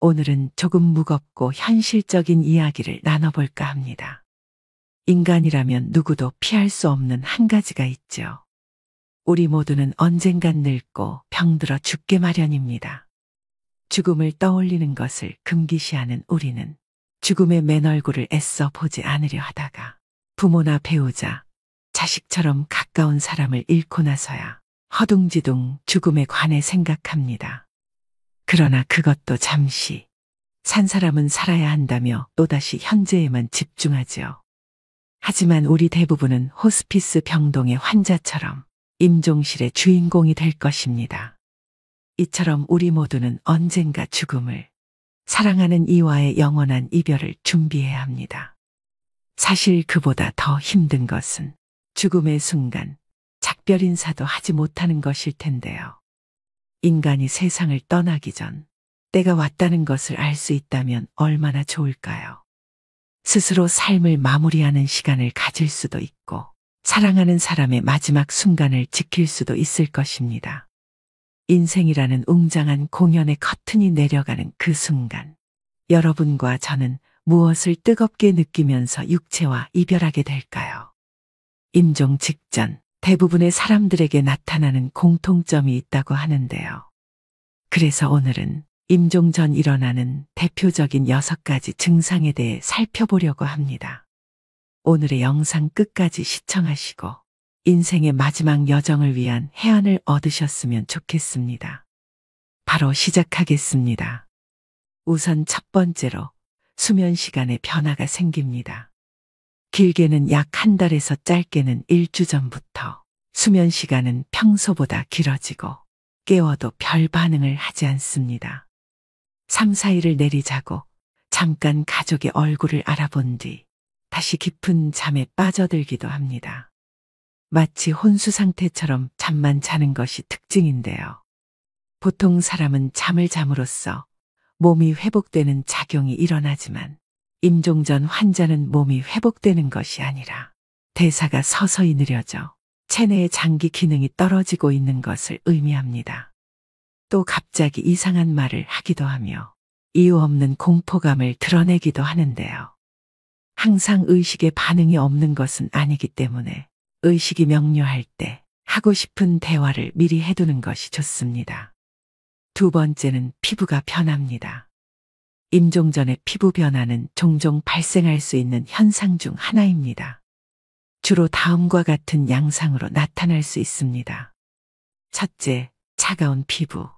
오늘은 조금 무겁고 현실적인 이야기를 나눠볼까 합니다. 인간이라면 누구도 피할 수 없는 한 가지가 있죠. 우리 모두는 언젠간 늙고 병들어 죽게 마련입니다. 죽음을 떠올리는 것을 금기시하는 우리는 죽음의 맨 얼굴을 애써 보지 않으려 하다가 부모나 배우자, 자식처럼 가까운 사람을 잃고 나서야 허둥지둥 죽음에 관해 생각합니다. 그러나 그것도 잠시, 산 사람은 살아야 한다며 또다시 현재에만 집중하지요. 하지만 우리 대부분은 호스피스 병동의 환자처럼 임종실의 주인공이 될 것입니다. 이처럼 우리 모두는 언젠가 죽음을, 사랑하는 이와의 영원한 이별을 준비해야 합니다. 사실 그보다 더 힘든 것은 죽음의 순간 작별 인사도 하지 못하는 것일 텐데요. 인간이 세상을 떠나기 전 때가 왔다는 것을 알 수 있다면 얼마나 좋을까요? 스스로 삶을 마무리하는 시간을 가질 수도 있고 사랑하는 사람의 마지막 순간을 지킬 수도 있을 것입니다. 인생이라는 웅장한 공연의 커튼이 내려가는 그 순간, 여러분과 저는 무엇을 뜨겁게 느끼면서 육체와 이별하게 될까요? 임종 직전 대부분의 사람들에게 나타나는 공통점이 있다고 하는데요. 그래서 오늘은 임종 전 일어나는 대표적인 6가지 증상에 대해 살펴보려고 합니다. 오늘의 영상 끝까지 시청하시고 인생의 마지막 여정을 위한 해안을 얻으셨으면 좋겠습니다. 바로 시작하겠습니다. 우선 첫 번째로 수면 시간에 변화가 생깁니다. 길게는 약 한 달에서 짧게는 일주 전부터 수면 시간은 평소보다 길어지고 깨워도 별 반응을 하지 않습니다. 3, 4일을 내리자고 잠깐 가족의 얼굴을 알아본 뒤 다시 깊은 잠에 빠져들기도 합니다. 마치 혼수 상태처럼 잠만 자는 것이 특징인데요. 보통 사람은 잠을 잠으로써 몸이 회복되는 작용이 일어나지만 임종 전 환자는 몸이 회복되는 것이 아니라 대사가 서서히 느려져 체내의 장기 기능이 떨어지고 있는 것을 의미합니다. 또 갑자기 이상한 말을 하기도 하며 이유 없는 공포감을 드러내기도 하는데요. 항상 의식에 반응이 없는 것은 아니기 때문에 의식이 명료할 때 하고 싶은 대화를 미리 해두는 것이 좋습니다. 두 번째는 피부가 변합니다. 임종 전의 피부 변화는 종종 발생할 수 있는 현상 중 하나입니다. 주로 다음과 같은 양상으로 나타날 수 있습니다. 첫째, 차가운 피부.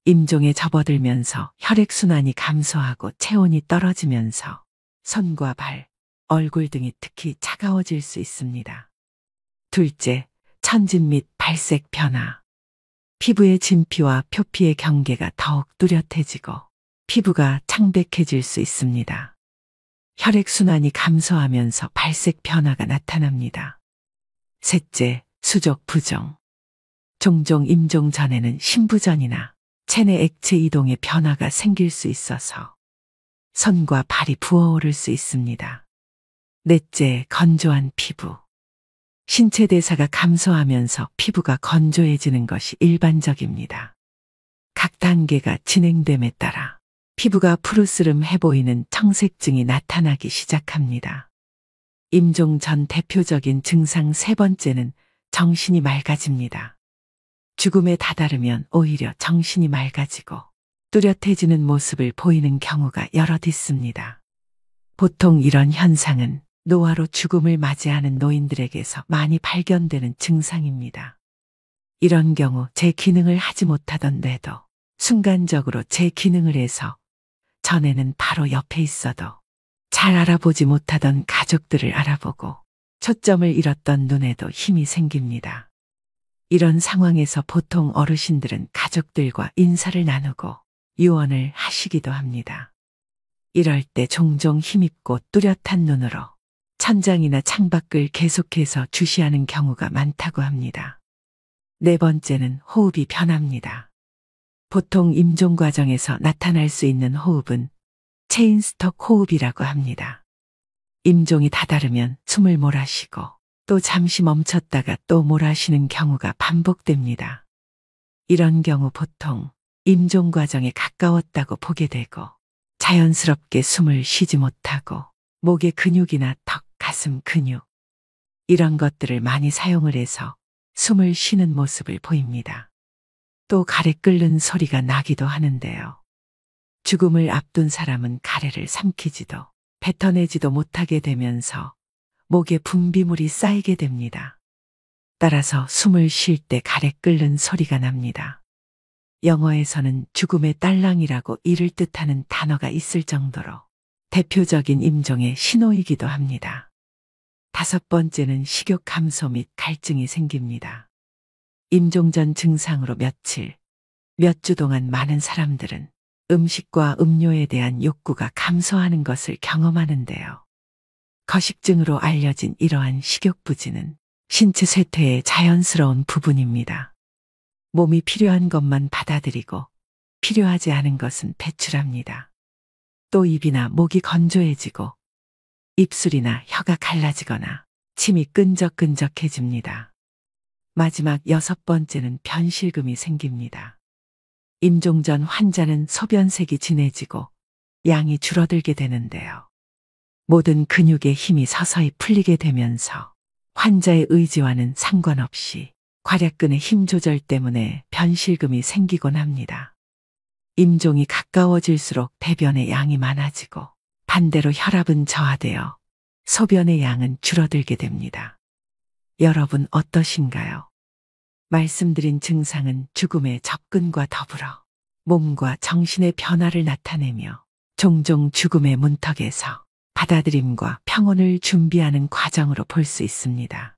임종에 접어들면서 혈액순환이 감소하고 체온이 떨어지면서 손과 발, 얼굴 등이 특히 차가워질 수 있습니다. 둘째, 천진 및 발색 변화. 피부의 진피와 표피의 경계가 더욱 뚜렷해지고 피부가 창백해질 수 있습니다. 혈액순환이 감소하면서 발색 변화가 나타납니다. 셋째, 수족 부종. 종종 임종 전에는 신부전이나 체내 액체 이동의 변화가 생길 수 있어서 손과 발이 부어오를 수 있습니다. 넷째, 건조한 피부. 신체 대사가 감소하면서 피부가 건조해지는 것이 일반적입니다. 각 단계가 진행됨에 따라 피부가 푸르스름해 보이는 청색증이 나타나기 시작합니다. 임종 전 대표적인 증상 세 번째는 정신이 맑아집니다. 죽음에 다다르면 오히려 정신이 맑아지고 뚜렷해지는 모습을 보이는 경우가 여럿 있습니다. 보통 이런 현상은 노화로 죽음을 맞이하는 노인들에게서 많이 발견되는 증상입니다. 이런 경우 제 기능을 하지 못하던 뇌도 순간적으로 제 기능을 해서 전에는 바로 옆에 있어도 잘 알아보지 못하던 가족들을 알아보고 초점을 잃었던 눈에도 힘이 생깁니다. 이런 상황에서 보통 어르신들은 가족들과 인사를 나누고 유언을 하시기도 합니다. 이럴 때 종종 힘있고 뚜렷한 눈으로 천장이나 창밖을 계속해서 주시하는 경우가 많다고 합니다. 네 번째는 호흡이 변합니다. 보통 임종 과정에서 나타날 수 있는 호흡은 체인스톡 호흡이라고 합니다. 임종이 다다르면 숨을 몰아쉬고 또 잠시 멈췄다가 또 몰아쉬는 경우가 반복됩니다. 이런 경우 보통 임종 과정에 가까웠다고 보게 되고 자연스럽게 숨을 쉬지 못하고 목의 근육이나 턱, 가슴 근육 이런 것들을 많이 사용을 해서 숨을 쉬는 모습을 보입니다. 또 가래 끓는 소리가 나기도 하는데요. 죽음을 앞둔 사람은 가래를 삼키지도 뱉어내지도 못하게 되면서 목에 분비물이 쌓이게 됩니다. 따라서 숨을 쉴 때 가래 끓는 소리가 납니다. 영어에서는 죽음의 딸랑이라고 이를 뜻하는 단어가 있을 정도로 대표적인 임종의 신호이기도 합니다. 5번째는 식욕 감소 및 갈증이 생깁니다. 임종 전 증상으로 며칠, 몇 주 동안 많은 사람들은 음식과 음료에 대한 욕구가 감소하는 것을 경험하는데요. 거식증으로 알려진 이러한 식욕부진은 신체 쇠퇴의 자연스러운 부분입니다. 몸이 필요한 것만 받아들이고 필요하지 않은 것은 배출합니다. 또 입이나 목이 건조해지고 입술이나 혀가 갈라지거나 침이 끈적끈적해집니다. 마지막 6번째는 변실금이 생깁니다. 임종 전 환자는 소변색이 진해지고 양이 줄어들게 되는데요. 모든 근육의 힘이 서서히 풀리게 되면서 환자의 의지와는 상관없이 괄약근의 힘 조절 때문에 변실금이 생기곤 합니다. 임종이 가까워질수록 배변의 양이 많아지고 반대로 혈압은 저하되어 소변의 양은 줄어들게 됩니다. 여러분 어떠신가요? 말씀드린 증상은 죽음의 접근과 더불어 몸과 정신의 변화를 나타내며 종종 죽음의 문턱에서 받아들임과 평온을 준비하는 과정으로 볼 수 있습니다.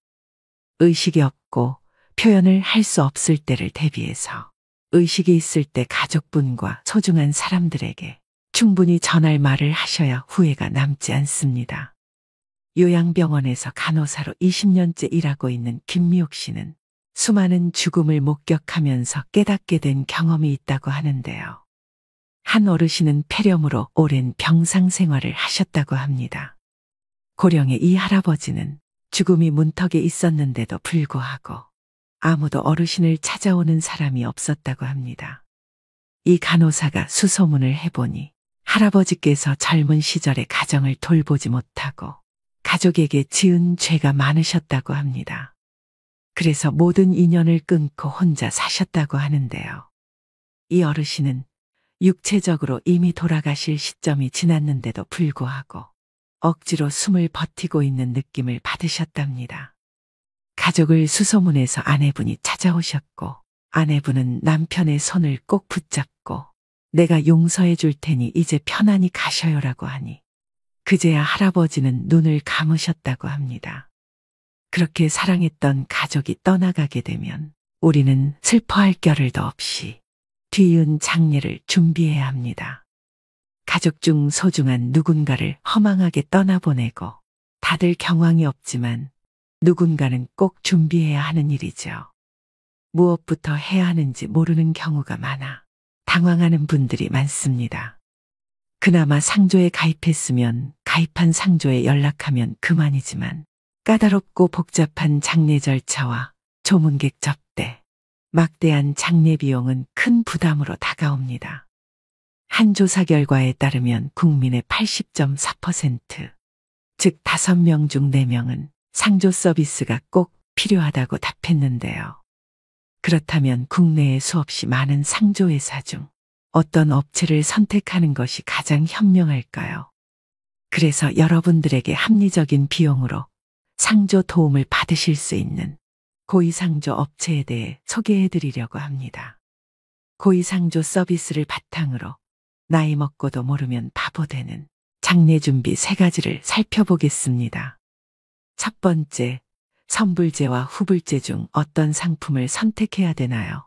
의식이 없고 표현을 할 수 없을 때를 대비해서 의식이 있을 때 가족분과 소중한 사람들에게 충분히 전할 말을 하셔야 후회가 남지 않습니다. 요양병원에서 간호사로 20년째 일하고 있는 김미옥 씨는 수많은 죽음을 목격하면서 깨닫게 된 경험이 있다고 하는데요. 한 어르신은 폐렴으로 오랜 병상 생활을 하셨다고 합니다. 고령의 이 할아버지는 죽음이 문턱에 있었는데도 불구하고 아무도 어르신을 찾아오는 사람이 없었다고 합니다. 이 간호사가 수소문을 해보니 할아버지께서 젊은 시절에 가정을 돌보지 못하고 가족에게 지은 죄가 많으셨다고 합니다. 그래서 모든 인연을 끊고 혼자 사셨다고 하는데요. 이 어르신은 육체적으로 이미 돌아가실 시점이 지났는데도 불구하고 억지로 숨을 버티고 있는 느낌을 받으셨답니다. 가족을 수소문해서 아내분이 찾아오셨고 아내분은 남편의 손을 꼭 붙잡고 내가 용서해 줄 테니 이제 편안히 가셔요라고 하니 그제야 할아버지는 눈을 감으셨다고 합니다. 그렇게 사랑했던 가족이 떠나가게 되면 우리는 슬퍼할 겨를도 없이 뒤이은 장례를 준비해야 합니다. 가족 중 소중한 누군가를 허망하게 떠나보내고 다들 경황이 없지만 누군가는 꼭 준비해야 하는 일이죠. 무엇부터 해야 하는지 모르는 경우가 많아 당황하는 분들이 많습니다. 그나마 상조에 가입했으면 가입한 상조에 연락하면 그만이지만 까다롭고 복잡한 장례 절차와 조문객 접대, 막대한 장례 비용은 큰 부담으로 다가옵니다. 한 조사 결과에 따르면 국민의 80.4%, 즉 5명 중 4명은 상조 서비스가 꼭 필요하다고 답했는데요. 그렇다면 국내에 수없이 많은 상조회사 중 어떤 업체를 선택하는 것이 가장 현명할까요? 그래서 여러분들에게 합리적인 비용으로 상조 도움을 받으실 수 있는 고위상조 업체에 대해 소개해 드리려고 합니다. 고위상조 서비스를 바탕으로 나이 먹고도 모르면 바보 되는 장례 준비 3가지를 살펴보겠습니다. 첫 번째, 선불제와 후불제 중 어떤 상품을 선택해야 되나요?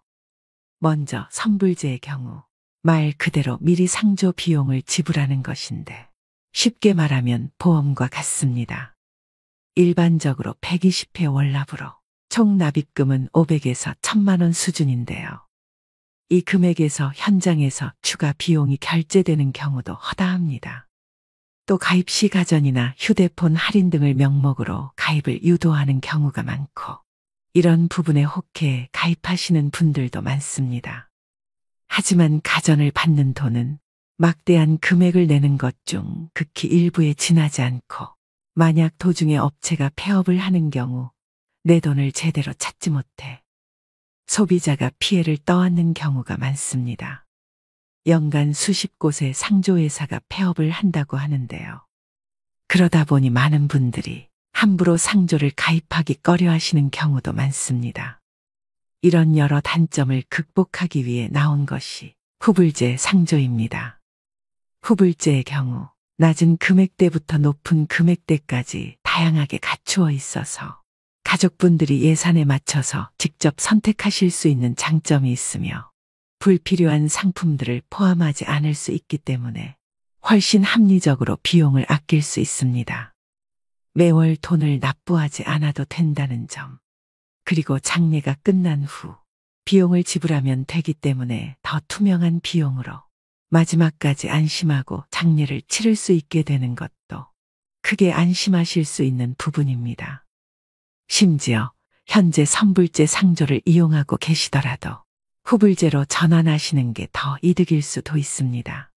먼저 선불제의 경우 말 그대로 미리 상조 비용을 지불하는 것인데 쉽게 말하면 보험과 같습니다. 일반적으로 120회 월납으로 총 납입금은 500에서 1000만 원 수준인데요. 이 금액에서 현장에서 추가 비용이 결제되는 경우도 허다합니다. 또 가입 시 가전이나 휴대폰 할인 등을 명목으로 가입을 유도하는 경우가 많고 이런 부분에 혹해 가입하시는 분들도 많습니다. 하지만 가전을 받는 돈은 막대한 금액을 내는 것 중 극히 일부에 지나지 않고 만약 도중에 업체가 폐업을 하는 경우 내 돈을 제대로 찾지 못해 소비자가 피해를 떠안는 경우가 많습니다. 연간 수십 곳의 상조회사가 폐업을 한다고 하는데요. 그러다 보니 많은 분들이 함부로 상조를 가입하기 꺼려 하시는 경우도 많습니다. 이런 여러 단점을 극복하기 위해 나온 것이 후불제 상조입니다. 후불제의 경우 낮은 금액대부터 높은 금액대까지 다양하게 갖추어 있어서 가족분들이 예산에 맞춰서 직접 선택하실 수 있는 장점이 있으며 불필요한 상품들을 포함하지 않을 수 있기 때문에 훨씬 합리적으로 비용을 아낄 수 있습니다. 매월 돈을 납부하지 않아도 된다는 점, 그리고 장례가 끝난 후 비용을 지불하면 되기 때문에 더 투명한 비용으로 마지막까지 안심하고 장례를 치를 수 있게 되는 것도 크게 안심하실 수 있는 부분입니다. 심지어 현재 선불제 상조를 이용하고 계시더라도 후불제로 전환하시는 게 더 이득일 수도 있습니다.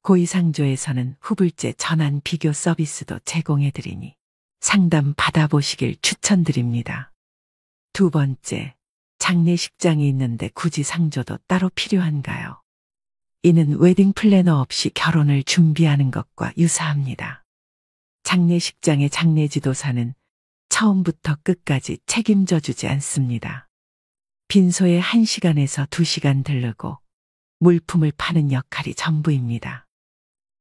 고위상조에서는 후불제 전환 비교 서비스도 제공해드리니 상담 받아보시길 추천드립니다. 두 번째, 장례식장이 있는데 굳이 상조도 따로 필요한가요? 이는 웨딩 플래너 없이 결혼을 준비하는 것과 유사합니다. 장례식장의 장례지도사는 처음부터 끝까지 책임져 주지 않습니다. 빈소에 1시간에서 2시간 들르고 물품을 파는 역할이 전부입니다.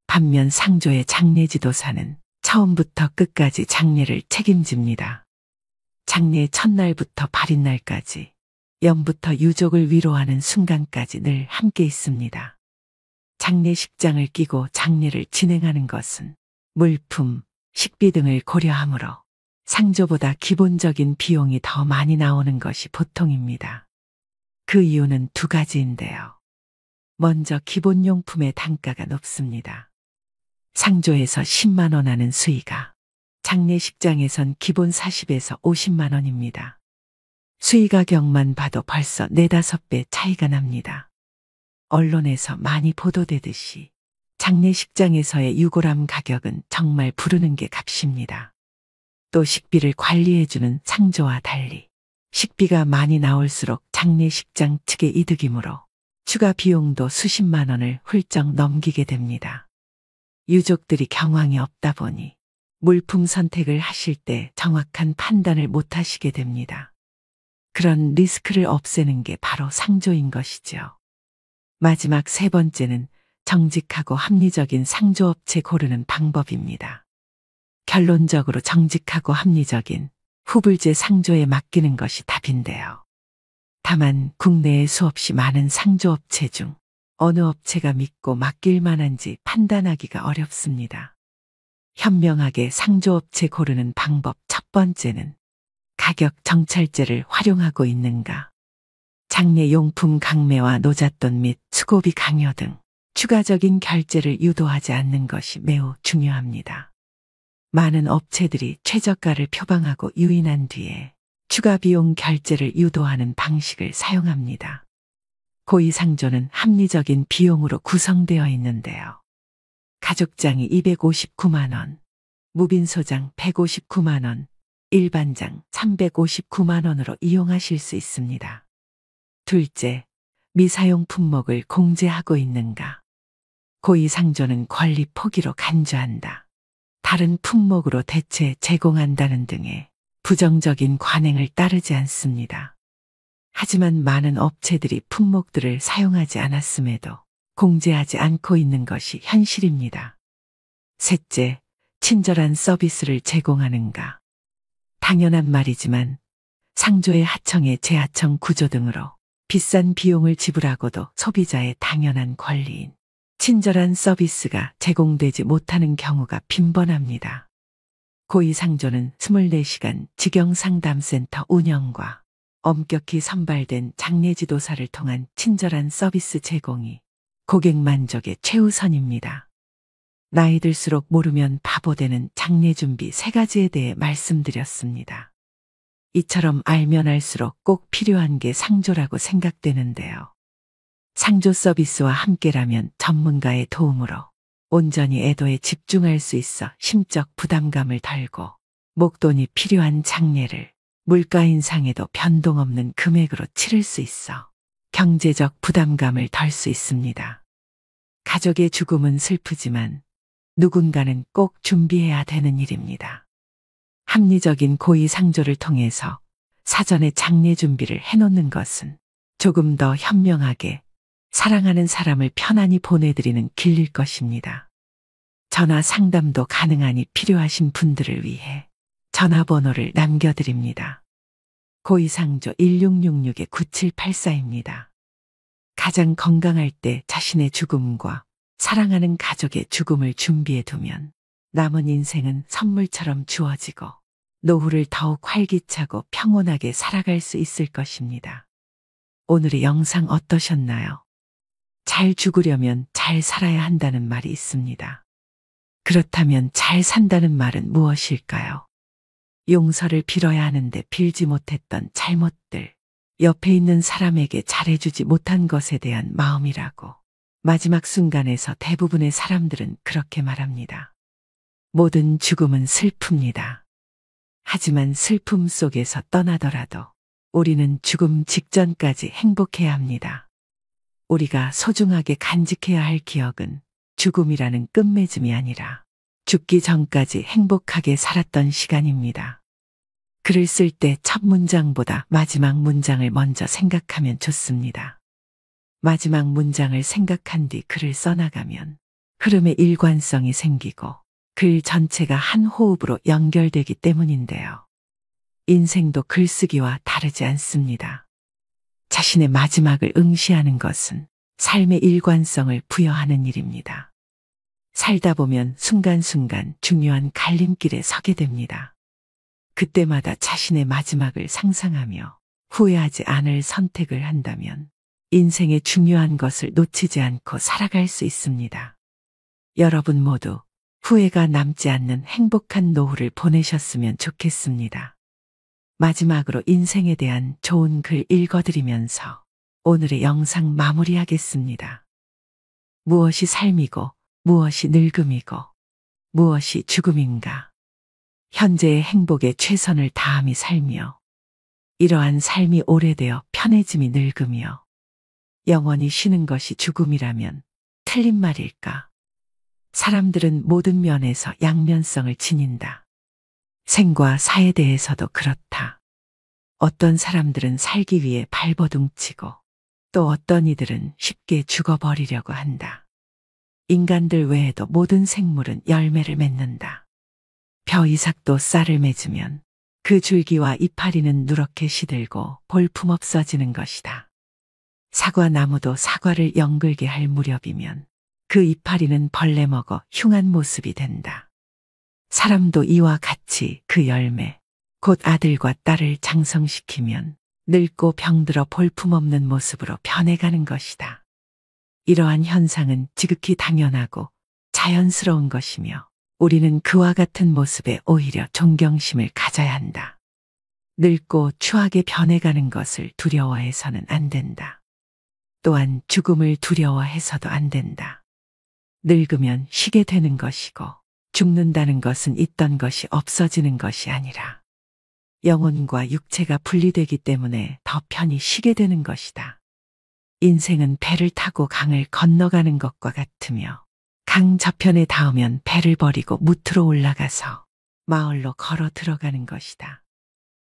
반면 상조의 장례지도사는 처음부터 끝까지 장례를 책임집니다. 장례 첫날부터 발인날까지, 영부터 유족을 위로하는 순간까지 늘 함께 있습니다. 장례식장을 끼고 장례를 진행하는 것은 물품, 식비 등을 고려하므로 상조보다 기본적인 비용이 더 많이 나오는 것이 보통입니다. 그 이유는 두 가지인데요. 먼저 기본용품의 단가가 높습니다. 상조에서 10만 원 하는 수의가 장례식장에선 기본 40에서 50만 원입니다. 수의 가격만 봐도 벌써 4, 5배 차이가 납니다. 언론에서 많이 보도되듯이 장례식장에서의 유골함 가격은 정말 부르는 게 값입니다. 또 식비를 관리해주는 상조와 달리 식비가 많이 나올수록 장례식장 측의 이득이므로 추가 비용도 수십만 원을 훌쩍 넘기게 됩니다. 유족들이 경황이 없다 보니 물품 선택을 하실 때 정확한 판단을 못 하시게 됩니다. 그런 리스크를 없애는 게 바로 상조인 것이죠. 마지막 세 번째는 정직하고 합리적인 상조업체 고르는 방법입니다. 결론적으로 정직하고 합리적인 후불제 상조에 맡기는 것이 답인데요. 다만 국내에 수없이 많은 상조업체 중 어느 업체가 믿고 맡길 만한지 판단하기가 어렵습니다. 현명하게 상조업체 고르는 방법 첫 번째는 가격 정찰제를 활용하고 있는가. 장례용품 강매와 노잣돈 및 수고비 강요 등 추가적인 결제를 유도하지 않는 것이 매우 중요합니다. 많은 업체들이 최저가를 표방하고 유인한 뒤에 추가 비용 결제를 유도하는 방식을 사용합니다. 고위상조는 합리적인 비용으로 구성되어 있는데요. 가족장이 259만 원, 무빈소장 159만 원, 일반장 359만 원으로 이용하실 수 있습니다. 둘째, 미사용 품목을 공제하고 있는가. 고위상조는 권리 포기로 간주한다. 다른 품목으로 대체 제공한다는 등의 부정적인 관행을 따르지 않습니다. 하지만 많은 업체들이 품목들을 사용하지 않았음에도 공제하지 않고 있는 것이 현실입니다. 셋째, 친절한 서비스를 제공하는가. 당연한 말이지만 상조의 하청의 재하청 구조 등으로 비싼 비용을 지불하고도 소비자의 당연한 권리인 친절한 서비스가 제공되지 못하는 경우가 빈번합니다. 고위상조는 24시간 직영상담센터 운영과 엄격히 선발된 장례지도사를 통한 친절한 서비스 제공이 고객 만족의 최우선입니다. 나이 들수록 모르면 바보 되는 장례준비 3가지에 대해 말씀드렸습니다. 이처럼 알면 알수록 꼭 필요한 게 상조라고 생각되는데요. 상조 서비스와 함께라면 전문가의 도움으로 온전히 애도에 집중할 수 있어 심적 부담감을 덜고 목돈이 필요한 장례를 물가 인상에도 변동 없는 금액으로 치를 수 있어 경제적 부담감을 덜 수 있습니다. 가족의 죽음은 슬프지만 누군가는 꼭 준비해야 되는 일입니다. 합리적인 고의상조를 통해서 사전에 장례 준비를 해놓는 것은 조금 더 현명하게 사랑하는 사람을 편안히 보내드리는 길일 것입니다. 전화 상담도 가능하니 필요하신 분들을 위해 전화번호를 남겨드립니다. 고의상조 1666-9784입니다. 가장 건강할 때 자신의 죽음과 사랑하는 가족의 죽음을 준비해 두면 남은 인생은 선물처럼 주어지고 노후를 더욱 활기차고 평온하게 살아갈 수 있을 것입니다. 오늘의 영상 어떠셨나요? 잘 죽으려면 잘 살아야 한다는 말이 있습니다. 그렇다면 잘 산다는 말은 무엇일까요? 용서를 빌어야 하는데 빌지 못했던 잘못들, 옆에 있는 사람에게 잘해주지 못한 것에 대한 마음이라고 마지막 순간에서 대부분의 사람들은 그렇게 말합니다. 모든 죽음은 슬픕니다. 하지만 슬픔 속에서 떠나더라도 우리는 죽음 직전까지 행복해야 합니다. 우리가 소중하게 간직해야 할 기억은 죽음이라는 끝맺음이 아니라 죽기 전까지 행복하게 살았던 시간입니다. 글을 쓸 때 첫 문장보다 마지막 문장을 먼저 생각하면 좋습니다. 마지막 문장을 생각한 뒤 글을 써나가면 흐름의 일관성이 생기고 글 전체가 한 호흡으로 연결되기 때문인데요. 인생도 글쓰기와 다르지 않습니다. 자신의 마지막을 응시하는 것은 삶의 일관성을 부여하는 일입니다. 살다 보면 순간순간 중요한 갈림길에 서게 됩니다. 그때마다 자신의 마지막을 상상하며 후회하지 않을 선택을 한다면 인생의 중요한 것을 놓치지 않고 살아갈 수 있습니다. 여러분 모두 후회가 남지 않는 행복한 노후를 보내셨으면 좋겠습니다. 마지막으로 인생에 대한 좋은 글 읽어드리면서 오늘의 영상 마무리하겠습니다. 무엇이 삶이고 무엇이 늙음이고 무엇이 죽음인가? 현재의 행복에 최선을 다함이 삶이요. 이러한 삶이 오래되어 편해짐이 늙음이요. 영원히 쉬는 것이 죽음이라면 틀린 말일까? 사람들은 모든 면에서 양면성을 지닌다. 생과 사에 대해서도 그렇다. 어떤 사람들은 살기 위해 발버둥치고 또 어떤 이들은 쉽게 죽어버리려고 한다. 인간들 외에도 모든 생물은 열매를 맺는다. 벼 이삭도 쌀을 맺으면 그 줄기와 이파리는 누렇게 시들고 볼품없어지는 것이다. 사과나무도 사과를 연글게 할 무렵이면 그 이파리는 벌레 먹어 흉한 모습이 된다. 사람도 이와 같이 그 열매, 곧 아들과 딸을 장성시키면 늙고 병들어 볼품없는 모습으로 변해가는 것이다. 이러한 현상은 지극히 당연하고 자연스러운 것이며 우리는 그와 같은 모습에 오히려 존경심을 가져야 한다. 늙고 추하게 변해가는 것을 두려워해서는 안 된다. 또한 죽음을 두려워해서도 안 된다. 늙으면 쉬게 되는 것이고 죽는다는 것은 있던 것이 없어지는 것이 아니라 영혼과 육체가 분리되기 때문에 더 편히 쉬게 되는 것이다. 인생은 배를 타고 강을 건너가는 것과 같으며 강 저편에 닿으면 배를 버리고 무트로 올라가서 마을로 걸어 들어가는 것이다.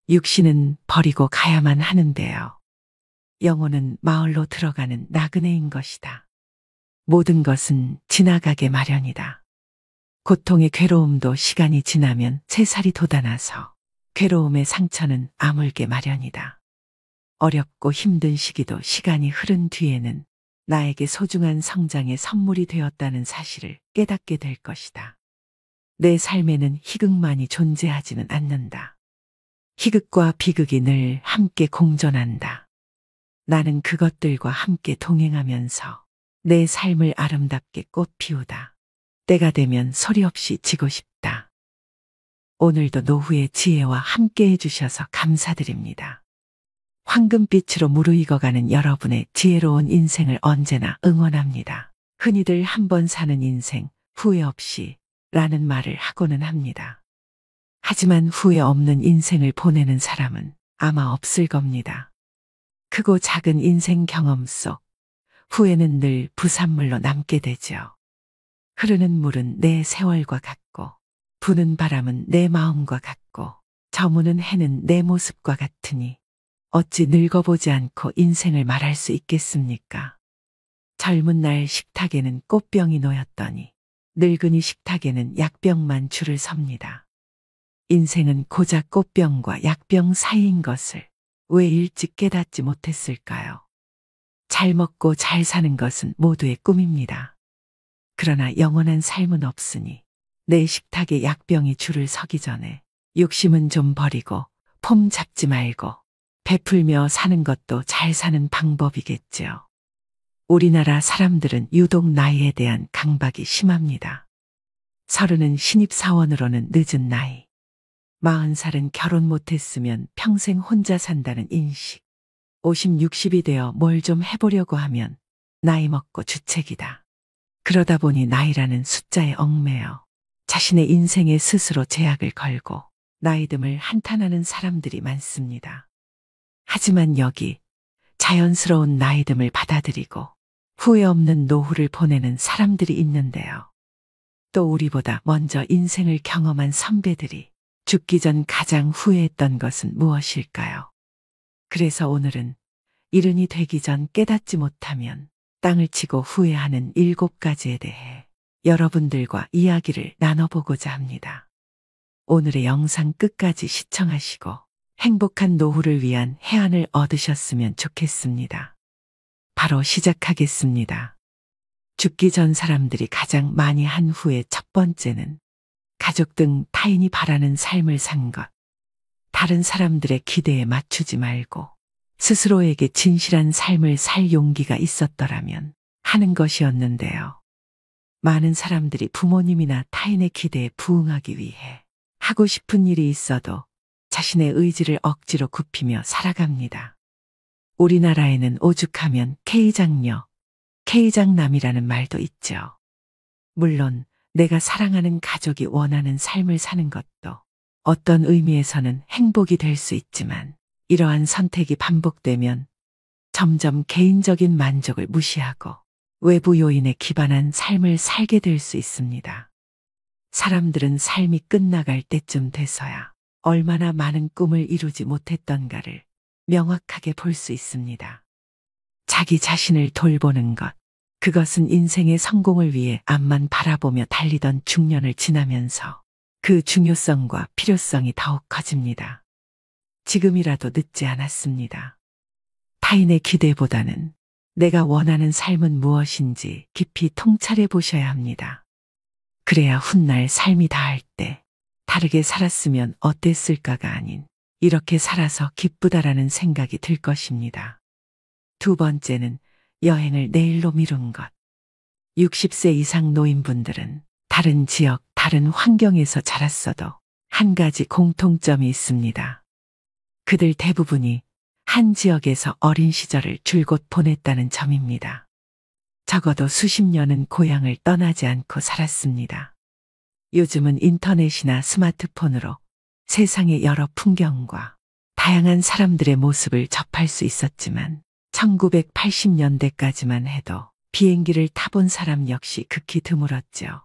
육신은 버리고 가야만 하는데요. 영혼은 마을로 들어가는 나그네인 것이다. 모든 것은 지나가게 마련이다. 고통의 괴로움도 시간이 지나면 새살이 돋아나서 괴로움의 상처는 아물게 마련이다. 어렵고 힘든 시기도 시간이 흐른 뒤에는 나에게 소중한 성장의 선물이 되었다는 사실을 깨닫게 될 것이다. 내 삶에는 희극만이 존재하지는 않는다. 희극과 비극이 늘 함께 공존한다. 나는 그것들과 함께 동행하면서 내 삶을 아름답게 꽃피우다. 때가 되면 소리 없이 지고 싶다. 오늘도 노후의 지혜와 함께 해주셔서 감사드립니다. 황금빛으로 무르익어가는 여러분의 지혜로운 인생을 언제나 응원합니다. 흔히들 한 번 사는 인생, 후회 없이 라는 말을 하고는 합니다. 하지만 후회 없는 인생을 보내는 사람은 아마 없을 겁니다. 크고 작은 인생 경험 속 후회는 늘 부산물로 남게 되죠. 흐르는 물은 내 세월과 같고, 부는 바람은 내 마음과 같고, 저무는 해는 내 모습과 같으니 어찌 늙어보지 않고 인생을 말할 수 있겠습니까? 젊은 날 식탁에는 꽃병이 놓였더니 늙은이 식탁에는 약병만 줄을 섭니다. 인생은 고작 꽃병과 약병 사이인 것을 왜 일찍 깨닫지 못했을까요? 잘 먹고 잘 사는 것은 모두의 꿈입니다. 그러나 영원한 삶은 없으니 내 식탁에 약병이 줄을 서기 전에 욕심은 좀 버리고 폼 잡지 말고 베풀며 사는 것도 잘 사는 방법이겠지요. 우리나라 사람들은 유독 나이에 대한 강박이 심합니다. 30은 신입사원으로는 늦은 나이. 40살은 결혼 못했으면 평생 혼자 산다는 인식. 50, 60이 되어 뭘 좀 해보려고 하면 나이 먹고 주책이다. 그러다 보니 나이라는 숫자에 얽매여 자신의 인생에 스스로 제약을 걸고 나이듦을 한탄하는 사람들이 많습니다. 하지만 여기 자연스러운 나이듦을 받아들이고 후회 없는 노후를 보내는 사람들이 있는데요. 또 우리보다 먼저 인생을 경험한 선배들이 죽기 전 가장 후회했던 것은 무엇일까요? 그래서 오늘은 이른이 되기 전 깨닫지 못하면 땅을 치고 후회하는 7가지에 대해 여러분들과 이야기를 나눠보고자 합니다. 오늘의 영상 끝까지 시청하시고 행복한 노후를 위한 해안을 얻으셨으면 좋겠습니다. 바로 시작하겠습니다. 죽기 전 사람들이 가장 많이 한 후의 첫 번째는 가족 등 타인이 바라는 삶을 산 것. 다른 사람들의 기대에 맞추지 말고 스스로에게 진실한 삶을 살 용기가 있었더라면 하는 것이었는데요. 많은 사람들이 부모님이나 타인의 기대에 부응하기 위해 하고 싶은 일이 있어도 자신의 의지를 억지로 굽히며 살아갑니다. 우리나라에는 오죽하면 K장녀, K장남이라는 말도 있죠. 물론 내가 사랑하는 가족이 원하는 삶을 사는 것도 어떤 의미에서는 행복이 될 수 있지만 이러한 선택이 반복되면 점점 개인적인 만족을 무시하고 외부 요인에 기반한 삶을 살게 될 수 있습니다. 사람들은 삶이 끝나갈 때쯤 돼서야 얼마나 많은 꿈을 이루지 못했던가를 명확하게 볼 수 있습니다. 자기 자신을 돌보는 것, 그것은 인생의 성공을 위해 앞만 바라보며 달리던 중년을 지나면서 그 중요성과 필요성이 더욱 커집니다. 지금이라도 늦지 않았습니다. 타인의 기대보다는 내가 원하는 삶은 무엇인지 깊이 통찰해 보셔야 합니다. 그래야 훗날 삶이 다할 때 다르게 살았으면 어땠을까가 아닌 이렇게 살아서 기쁘다라는 생각이 들 것입니다. 두 번째는 여행을 내일로 미룬 것. 60세 이상 노인분들은 다른 지역, 다른 환경에서 자랐어도 한 가지 공통점이 있습니다. 그들 대부분이 한 지역에서 어린 시절을 줄곧 보냈다는 점입니다. 적어도 수십 년은 고향을 떠나지 않고 살았습니다. 요즘은 인터넷이나 스마트폰으로 세상의 여러 풍경과 다양한 사람들의 모습을 접할 수 있었지만 1980년대까지만 해도 비행기를 타본 사람 역시 극히 드물었죠.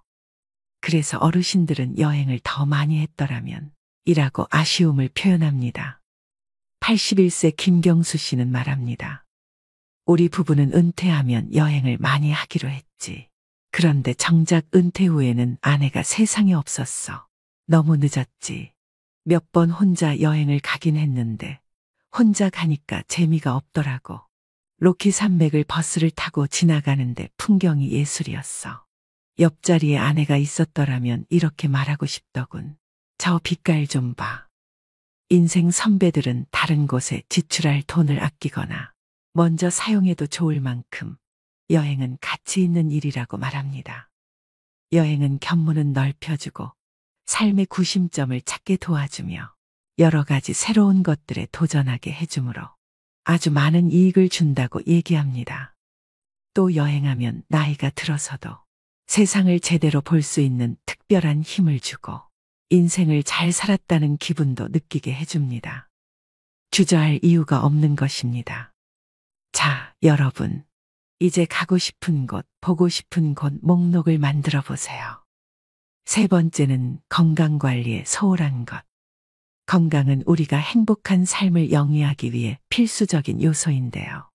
그래서 어르신들은 여행을 더 많이 했더라면 이라고 아쉬움을 표현합니다. 81세 김경수 씨는 말합니다. 우리 부부는 은퇴하면 여행을 많이 하기로 했지. 그런데 정작 은퇴 후에는 아내가 세상에 없었어. 너무 늦었지. 몇 번 혼자 여행을 가긴 했는데 혼자 가니까 재미가 없더라고. 로키 산맥을 버스를 타고 지나가는데 풍경이 예술이었어. 옆자리에 아내가 있었더라면 이렇게 말하고 싶더군. 저 빛깔 좀 봐. 인생 선배들은 다른 곳에 지출할 돈을 아끼거나 먼저 사용해도 좋을 만큼 여행은 가치 있는 일이라고 말합니다. 여행은 견문은 넓혀주고 삶의 구심점을 찾게 도와주며 여러 가지 새로운 것들에 도전하게 해주므로 아주 많은 이익을 준다고 얘기합니다. 또 여행하면 나이가 들어서도 세상을 제대로 볼 수 있는 특별한 힘을 주고 인생을 잘 살았다는 기분도 느끼게 해줍니다. 주저할 이유가 없는 것입니다. 자, 여러분. 이제 가고 싶은 곳, 보고 싶은 곳 목록을 만들어 보세요. 세 번째는 건강관리에 소홀한 것. 건강은 우리가 행복한 삶을 영위하기 위해 필수적인 요소인데요.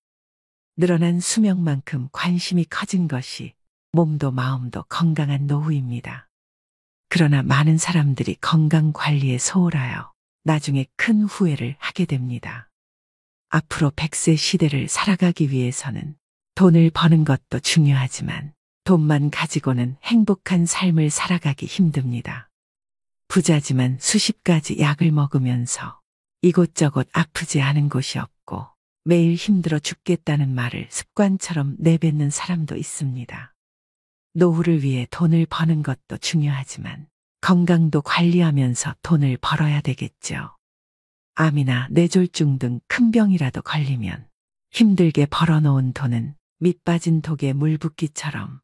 늘어난 수명만큼 관심이 커진 것이 몸도 마음도 건강한 노후입니다. 그러나 많은 사람들이 건강관리에 소홀하여 나중에 큰 후회를 하게 됩니다. 앞으로 100세 시대를 살아가기 위해서는 돈을 버는 것도 중요하지만 돈만 가지고는 행복한 삶을 살아가기 힘듭니다. 부자지만 수십 가지 약을 먹으면서 이곳저곳 아프지 않은 곳이 없고 매일 힘들어 죽겠다는 말을 습관처럼 내뱉는 사람도 있습니다. 노후를 위해 돈을 버는 것도 중요하지만 건강도 관리하면서 돈을 벌어야 되겠죠. 암이나 뇌졸중 등 큰 병이라도 걸리면 힘들게 벌어놓은 돈은 밑 빠진 독에 물 붓기처럼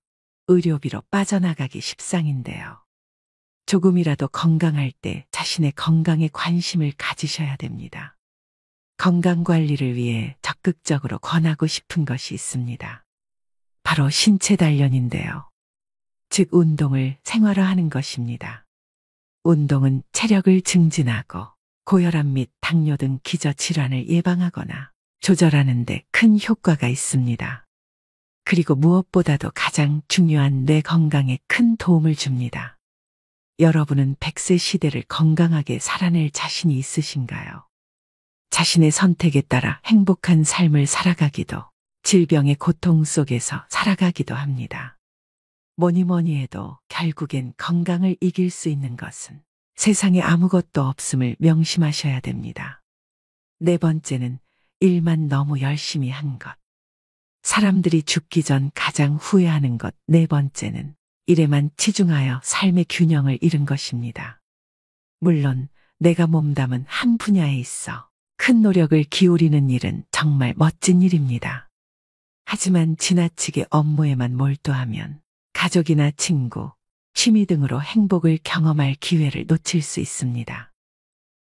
의료비로 빠져나가기 십상인데요. 조금이라도 건강할 때 자신의 건강에 관심을 가지셔야 됩니다. 건강관리를 위해 적극적으로 권하고 싶은 것이 있습니다. 바로 신체 단련인데요. 즉 운동을 생활화하는 것입니다. 운동은 체력을 증진하고 고혈압 및 당뇨 등 기저질환을 예방하거나 조절하는 데 큰 효과가 있습니다. 그리고 무엇보다도 가장 중요한 뇌 건강에 큰 도움을 줍니다. 여러분은 100세 시대를 건강하게 살아낼 자신이 있으신가요? 자신의 선택에 따라 행복한 삶을 살아가기도, 질병의 고통 속에서 살아가기도 합니다. 뭐니 해도 결국엔 건강을 이길 수 있는 것은 세상에 아무것도 없음을 명심하셔야 됩니다. 네 번째는 일만 너무 열심히 한 것. 사람들이 죽기 전 가장 후회하는 것 네 번째는 일에만 치중하여 삶의 균형을 잃은 것입니다. 물론 내가 몸담은 한 분야에 있어 큰 노력을 기울이는 일은 정말 멋진 일입니다. 하지만 지나치게 업무에만 몰두하면 가족이나 친구, 취미 등으로 행복을 경험할 기회를 놓칠 수 있습니다.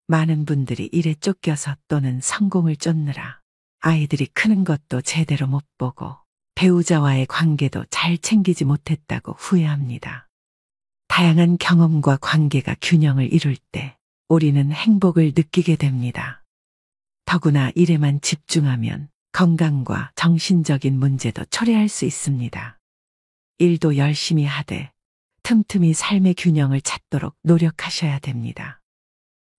많은 분들이 일에 쫓겨서 또는 성공을 쫓느라 아이들이 크는 것도 제대로 못 보고 배우자와의 관계도 잘 챙기지 못했다고 후회합니다. 다양한 경험과 관계가 균형을 이룰 때 우리는 행복을 느끼게 됩니다. 더구나 일에만 집중하면 건강과 정신적인 문제도 초래할 수 있습니다. 일도 열심히 하되 틈틈이 삶의 균형을 찾도록 노력하셔야 됩니다.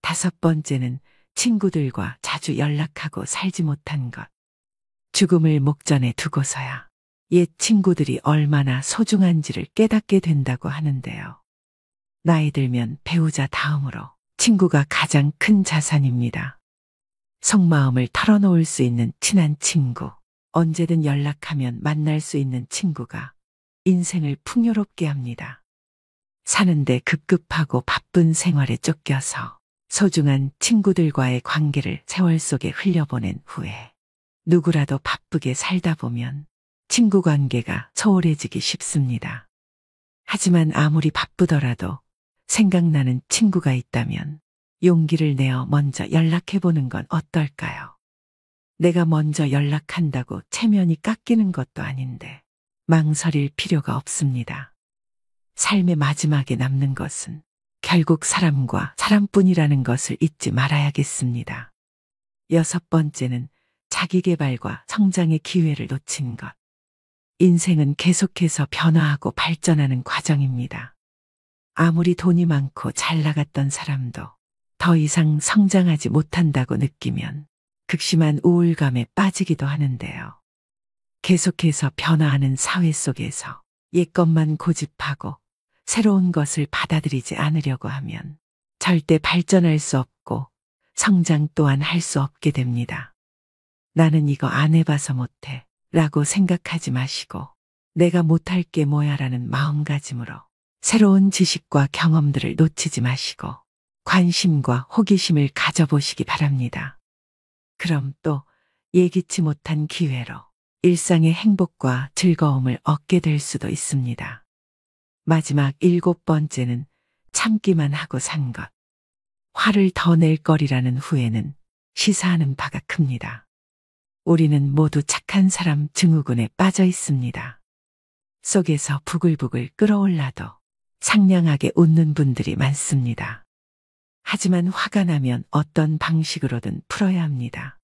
다섯 번째는 친구들과 자주 연락하고 살지 못한 것. 죽음을 목전에 두고서야 옛 친구들이 얼마나 소중한지를 깨닫게 된다고 하는데요. 나이 들면 배우자 다음으로 친구가 가장 큰 자산입니다. 속마음을 털어놓을 수 있는 친한 친구, 언제든 연락하면 만날 수 있는 친구가 인생을 풍요롭게 합니다. 사는데 급급하고 바쁜 생활에 쫓겨서 소중한 친구들과의 관계를 세월 속에 흘려보낸 후에 누구라도 바쁘게 살다 보면 친구 관계가 소홀해지기 쉽습니다. 하지만 아무리 바쁘더라도 생각나는 친구가 있다면 용기를 내어 먼저 연락해보는 건 어떨까요? 내가 먼저 연락한다고 체면이 깎이는 것도 아닌데 망설일 필요가 없습니다. 삶의 마지막에 남는 것은 결국 사람과 사람뿐이라는 것을 잊지 말아야겠습니다. 여섯 번째는 자기계발과 성장의 기회를 놓친 것. 인생은 계속해서 변화하고 발전하는 과정입니다. 아무리 돈이 많고 잘 나갔던 사람도 더 이상 성장하지 못한다고 느끼면 극심한 우울감에 빠지기도 하는데요. 계속해서 변화하는 사회 속에서 옛것만 고집하고 새로운 것을 받아들이지 않으려고 하면 절대 발전할 수 없고 성장 또한 할 수 없게 됩니다. 나는 이거 안 해봐서 못해 라고 생각하지 마시고 내가 못할 게 뭐야 라는 마음가짐으로 새로운 지식과 경험들을 놓치지 마시고 관심과 호기심을 가져보시기 바랍니다. 그럼 또 예기치 못한 기회로 일상의 행복과 즐거움을 얻게 될 수도 있습니다. 마지막 7번째는 참기만 하고 산 것. 화를 더 낼 거리라는 후회는 시사하는 바가 큽니다. 우리는 모두 착한 사람 증후군에 빠져 있습니다. 속에서 부글부글 끓어올라도 상냥하게 웃는 분들이 많습니다. 하지만 화가 나면 어떤 방식으로든 풀어야 합니다.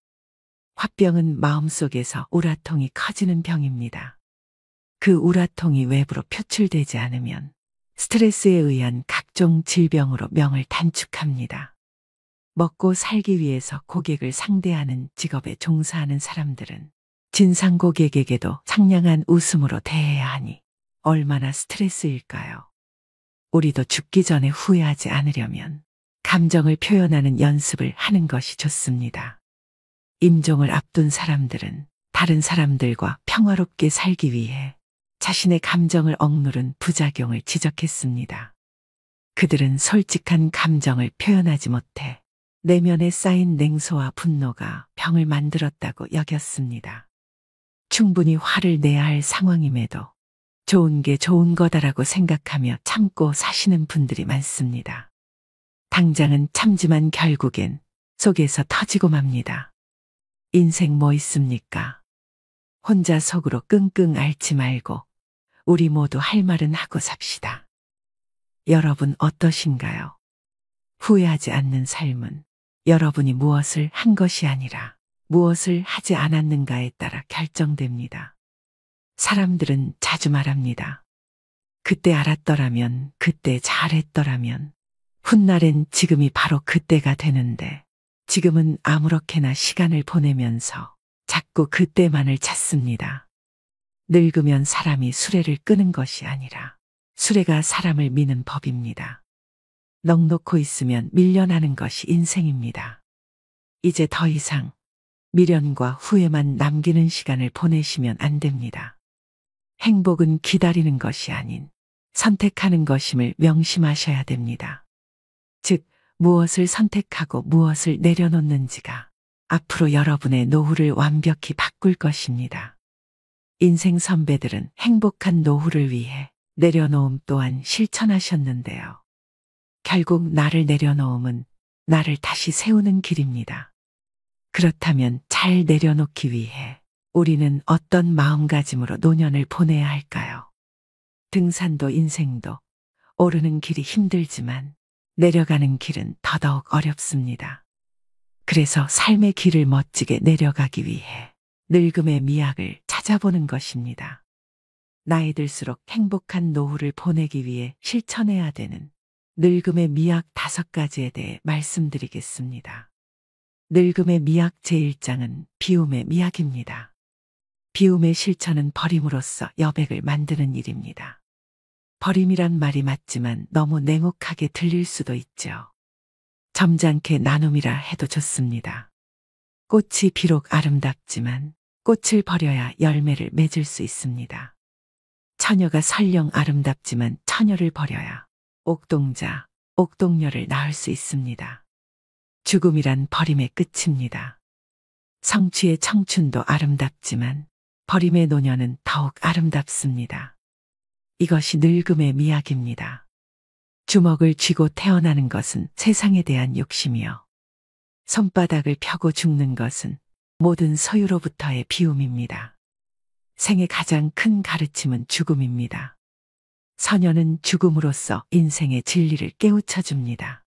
화병은 마음속에서 우라통이 커지는 병입니다. 그 우라통이 외부로 표출되지 않으면 스트레스에 의한 각종 질병으로 명을 단축합니다. 먹고 살기 위해서 고객을 상대하는 직업에 종사하는 사람들은 진상 고객에게도 상냥한 웃음으로 대해야 하니 얼마나 스트레스일까요? 우리도 죽기 전에 후회하지 않으려면 감정을 표현하는 연습을 하는 것이 좋습니다. 임종을 앞둔 사람들은 다른 사람들과 평화롭게 살기 위해 자신의 감정을 억누른 부작용을 지적했습니다. 그들은 솔직한 감정을 표현하지 못해 내면에 쌓인 냉소와 분노가 병을 만들었다고 여겼습니다. 충분히 화를 내야 할 상황임에도 좋은 게 좋은 거다라고 생각하며 참고 사시는 분들이 많습니다. 당장은 참지만 결국엔 속에서 터지고 맙니다. 인생 뭐 있습니까? 혼자 속으로 끙끙 앓지 말고 우리 모두 할 말은 하고 삽시다. 여러분 어떠신가요? 후회하지 않는 삶은 여러분이 무엇을 한 것이 아니라 무엇을 하지 않았는가에 따라 결정됩니다. 사람들은 자주 말합니다. 그때 알았더라면, 그때 잘했더라면, 훗날엔 지금이 바로 그때가 되는데 지금은 아무렇게나 시간을 보내면서 자꾸 그때만을 찾습니다. 늙으면 사람이 수레를 끄는 것이 아니라 수레가 사람을 미는 법입니다. 넋놓고 있으면 밀려나는 것이 인생입니다. 이제 더 이상 미련과 후회만 남기는 시간을 보내시면 안 됩니다. 행복은 기다리는 것이 아닌 선택하는 것임을 명심하셔야 됩니다. 즉, 무엇을 선택하고 무엇을 내려놓는지가 앞으로 여러분의 노후를 완벽히 바꿀 것입니다. 인생 선배들은 행복한 노후를 위해 내려놓음 또한 실천하셨는데요. 결국 나를 내려놓음은 나를 다시 세우는 길입니다. 그렇다면 잘 내려놓기 위해 우리는 어떤 마음가짐으로 노년을 보내야 할까요? 등산도 인생도 오르는 길이 힘들지만 내려가는 길은 더더욱 어렵습니다. 그래서 삶의 길을 멋지게 내려가기 위해 늙음의 미학을 찾아보는 것입니다. 나이 들수록 행복한 노후를 보내기 위해 실천해야 되는 늙음의 미학 5가지에 대해 말씀드리겠습니다. 늙음의 미학 제1장은 비움의 미학입니다. 비움의 실천은 버림으로써 여백을 만드는 일입니다. 버림이란 말이 맞지만 너무 냉혹하게 들릴 수도 있죠. 점잖게 나눔이라 해도 좋습니다. 꽃이 비록 아름답지만 꽃을 버려야 열매를 맺을 수 있습니다. 처녀가 설령 아름답지만 처녀를 버려야 옥동자, 옥동녀를 낳을 수 있습니다. 죽음이란 버림의 끝입니다. 성취의 청춘도 아름답지만 버림의 노년은 더욱 아름답습니다. 이것이 늙음의 미학입니다. 주먹을 쥐고 태어나는 것은 세상에 대한 욕심이요. 손바닥을 펴고 죽는 것은 모든 소유로부터의 비움입니다. 생의 가장 큰 가르침은 죽음입니다. 서녀는 죽음으로써 인생의 진리를 깨우쳐 줍니다.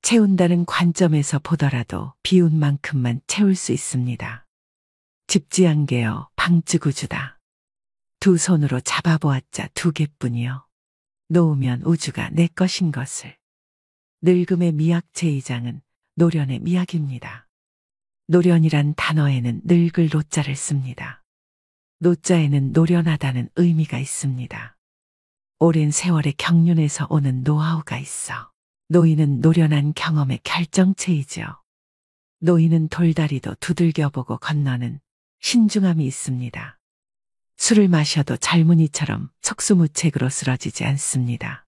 채운다는 관점에서 보더라도 비운 만큼만 채울 수 있습니다. 집지한개여 방쯔구주다. 두 손으로 잡아보았자 2개뿐이요. 놓으면 우주가 내 것인 것을. 늙음의 미학 제2장은 노련의 미학입니다. 노련이란 단어에는 늙을 노자를 씁니다. 노자에는 노련하다는 의미가 있습니다. 오랜 세월의 경륜에서 오는 노하우가 있어 노인은 노련한 경험의 결정체이죠. 노인은 돌다리도 두들겨보고 건너는 신중함이 있습니다. 술을 마셔도 젊은이처럼 속수무책으로 쓰러지지 않습니다.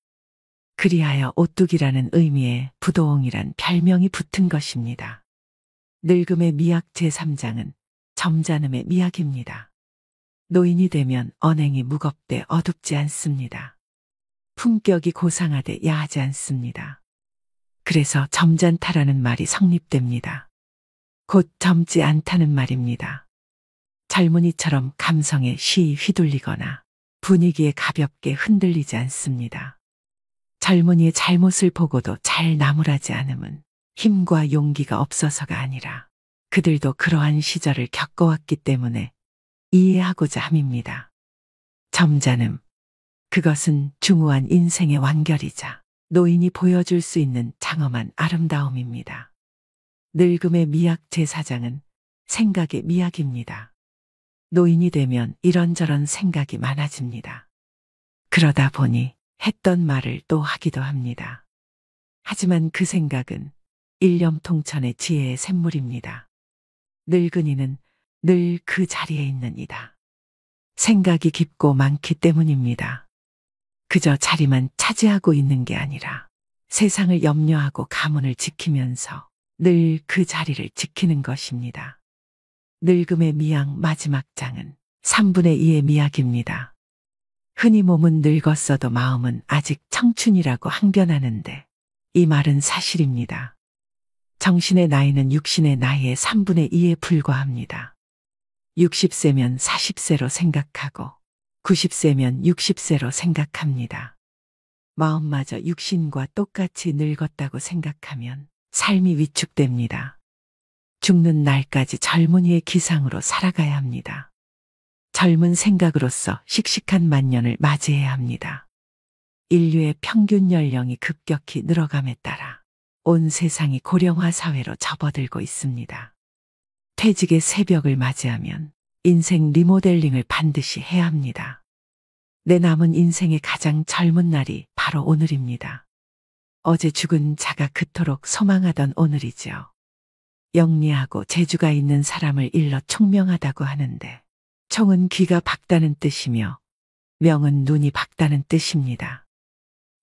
그리하여 오뚝이라는 의미의 부도옹이란 별명이 붙은 것입니다. 늙음의 미학 제3장은 점잖음의 미학입니다. 노인이 되면 언행이 무겁되 어둡지 않습니다. 품격이 고상하되 야하지 않습니다. 그래서 점잖다라는 말이 성립됩니다. 곧 젊지 않다는 말입니다. 젊은이처럼 감성에 쉬이 휘둘리거나 분위기에 가볍게 흔들리지 않습니다. 젊은이의 잘못을 보고도 잘 나무라지 않음은 힘과 용기가 없어서가 아니라 그들도 그러한 시절을 겪어왔기 때문에 이해하고자 함입니다. 점잖음, 그것은 중후한 인생의 완결이자 노인이 보여줄 수 있는 장엄한 아름다움입니다. 늙음의 미학 제4장은 생각의 미학입니다. 노인이 되면 이런저런 생각이 많아집니다. 그러다 보니 했던 말을 또 하기도 합니다. 하지만 그 생각은 일념통천의 지혜의 샘물입니다. 늙은이는 늘 그 자리에 있는 이다. 생각이 깊고 많기 때문입니다. 그저 자리만 차지하고 있는 게 아니라 세상을 염려하고 가문을 지키면서 늘 그 자리를 지키는 것입니다. 늙음의 미학 마지막 장은 3분의 2의 미학입니다. 흔히 몸은 늙었어도 마음은 아직 청춘이라고 항변하는데 이 말은 사실입니다. 정신의 나이는 육신의 나이의 3분의 2에 불과합니다. 60세면 40세로 생각하고 90세면 60세로 생각합니다. 마음마저 육신과 똑같이 늙었다고 생각하면 삶이 위축됩니다. 죽는 날까지 젊은이의 기상으로 살아가야 합니다. 젊은 생각으로서 씩씩한 만년을 맞이해야 합니다. 인류의 평균 연령이 급격히 늘어감에 따라 온 세상이 고령화 사회로 접어들고 있습니다. 퇴직의 새벽을 맞이하면 인생 리모델링을 반드시 해야 합니다. 내 남은 인생의 가장 젊은 날이 바로 오늘입니다. 어제 죽은 자가 그토록 소망하던 오늘이죠. 영리하고 재주가 있는 사람을 일러 총명하다고 하는데 총은 귀가 밝다는 뜻이며 명은 눈이 밝다는 뜻입니다.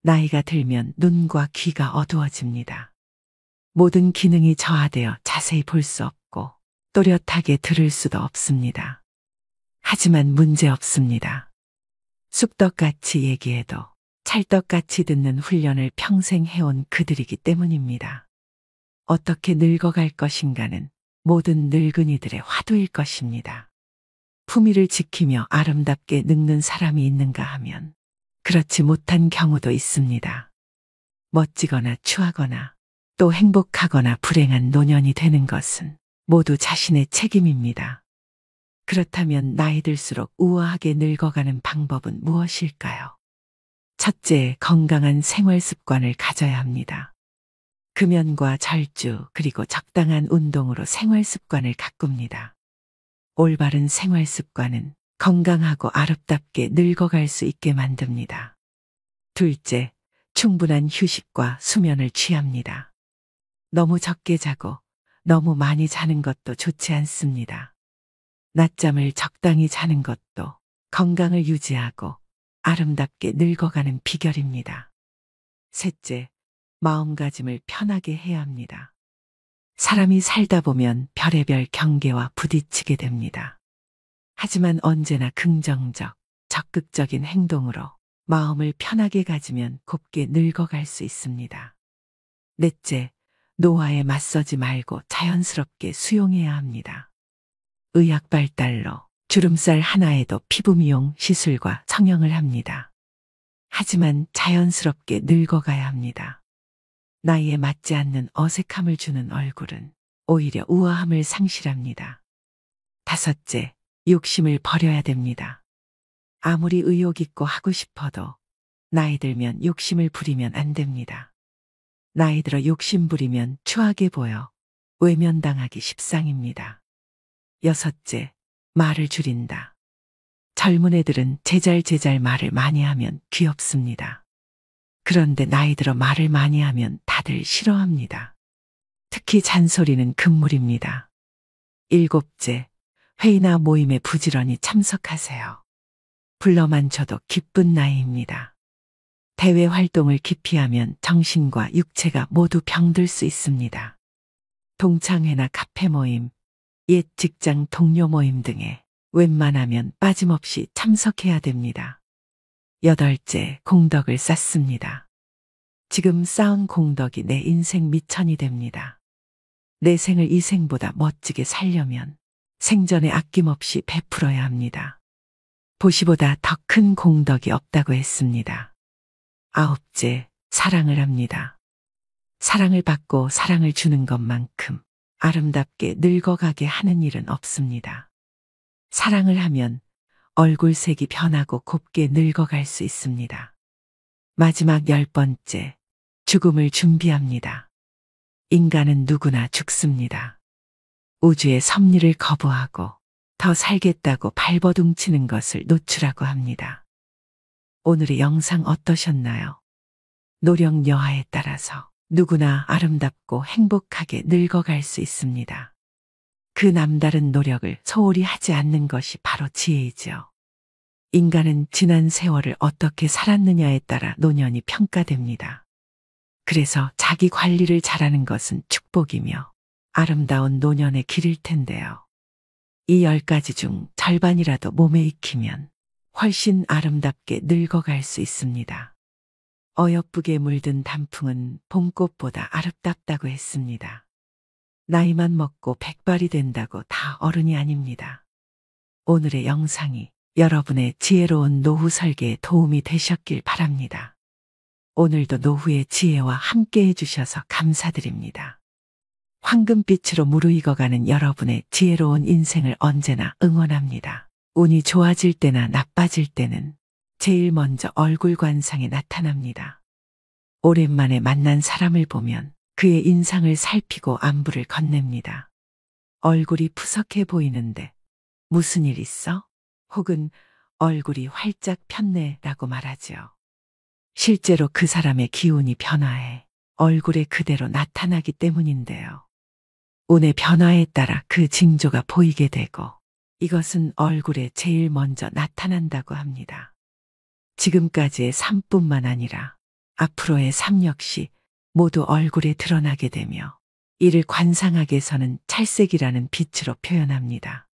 나이가 들면 눈과 귀가 어두워집니다. 모든 기능이 저하되어 자세히 볼 수 없고 또렷하게 들을 수도 없습니다. 하지만 문제 없습니다. 쑥떡같이 얘기해도 찰떡같이 듣는 훈련을 평생 해온 그들이기 때문입니다. 어떻게 늙어갈 것인가는 모든 늙은이들의 화두일 것입니다. 품위를 지키며 아름답게 늙는 사람이 있는가 하면 그렇지 못한 경우도 있습니다. 멋지거나 추하거나 또 행복하거나 불행한 노년이 되는 것은 모두 자신의 책임입니다. 그렇다면 나이 들수록 우아하게 늙어가는 방법은 무엇일까요? 첫째, 건강한 생활 습관을 가져야 합니다. 금연과 절주 그리고 적당한 운동으로 생활 습관을 가꿉니다. 올바른 생활 습관은 건강하고 아름답게 늙어갈 수 있게 만듭니다. 둘째, 충분한 휴식과 수면을 취합니다. 너무 적게 자고 너무 많이 자는 것도 좋지 않습니다. 낮잠을 적당히 자는 것도 건강을 유지하고 아름답게 늙어가는 비결입니다. 셋째, 마음가짐을 편하게 해야 합니다. 사람이 살다 보면 별의별 경계와 부딪히게 됩니다. 하지만 언제나 긍정적, 적극적인 행동으로 마음을 편하게 가지면 곱게 늙어갈 수 있습니다. 넷째, 노화에 맞서지 말고 자연스럽게 수용해야 합니다. 의학 발달로 주름살 하나에도 피부 미용 시술과 성형을 합니다. 하지만 자연스럽게 늙어가야 합니다. 나이에 맞지 않는 어색함을 주는 얼굴은 오히려 우아함을 상실합니다. 다섯째, 욕심을 버려야 됩니다. 아무리 의욕 있고 하고 싶어도 나이 들면 욕심을 부리면 안 됩니다. 나이 들어 욕심 부리면 추하게 보여 외면당하기 십상입니다. 여섯째, 말을 줄인다. 젊은 애들은 제잘제잘 말을 많이 하면 귀엽습니다. 그런데 나이 들어 말을 많이 하면 다들 싫어합니다. 특히 잔소리는 금물입니다. 일곱째, 회의나 모임에 부지런히 참석하세요. 불러만 줘도 기쁜 나이입니다. 대외 활동을 기피하면 정신과 육체가 모두 병들 수 있습니다. 동창회나 카페 모임, 옛 직장 동료 모임 등에 웬만하면 빠짐없이 참석해야 됩니다. 8째, 공덕을 쌓습니다. 지금 쌓은 공덕이 내 인생 미천이 됩니다. 내 생을 이 생보다 멋지게 살려면 생전에 아낌없이 베풀어야 합니다. 보시보다 더 큰 공덕이 없다고 했습니다. 9째, 사랑을 합니다. 사랑을 받고 사랑을 주는 것만큼 아름답게 늙어가게 하는 일은 없습니다. 사랑을 하면 얼굴색이 변하고 곱게 늙어갈 수 있습니다. 마지막 10번째, 죽음을 준비합니다. 인간은 누구나 죽습니다. 우주의 섭리를 거부하고 더 살겠다고 발버둥치는 것을 노출하고 합니다. 오늘의 영상 어떠셨나요? 노력 여하에 따라서 누구나 아름답고 행복하게 늙어갈 수 있습니다. 그 남다른 노력을 소홀히 하지 않는 것이 바로 지혜이죠. 인간은 지난 세월을 어떻게 살았느냐에 따라 노년이 평가됩니다. 그래서 자기 관리를 잘하는 것은 축복이며 아름다운 노년의 길일 텐데요. 이 10가지 중 절반이라도 몸에 익히면 훨씬 아름답게 늙어갈 수 있습니다. 어여쁘게 물든 단풍은 봄꽃보다 아름답다고 했습니다. 나이만 먹고 백발이 된다고 다 어른이 아닙니다. 오늘의 영상이 여러분의 지혜로운 노후 설계에 도움이 되셨길 바랍니다. 오늘도 노후의 지혜와 함께 해주셔서 감사드립니다. 황금빛으로 무르익어가는 여러분의 지혜로운 인생을 언제나 응원합니다. 운이 좋아질 때나 나빠질 때는 제일 먼저 얼굴 관상에 나타납니다. 오랜만에 만난 사람을 보면 그의 인상을 살피고 안부를 건넵니다. 얼굴이 푸석해 보이는데 무슨 일 있어? 혹은 얼굴이 활짝 폈네 라고 말하죠. 실제로 그 사람의 기운이 변화해 얼굴에 그대로 나타나기 때문인데요. 운의 변화에 따라 그 징조가 보이게 되고 이것은 얼굴에 제일 먼저 나타난다고 합니다. 지금까지의 삶뿐만 아니라 앞으로의 삶 역시 모두 얼굴에 드러나게 되며 이를 관상학에서는 찰색이라는 빛으로 표현합니다.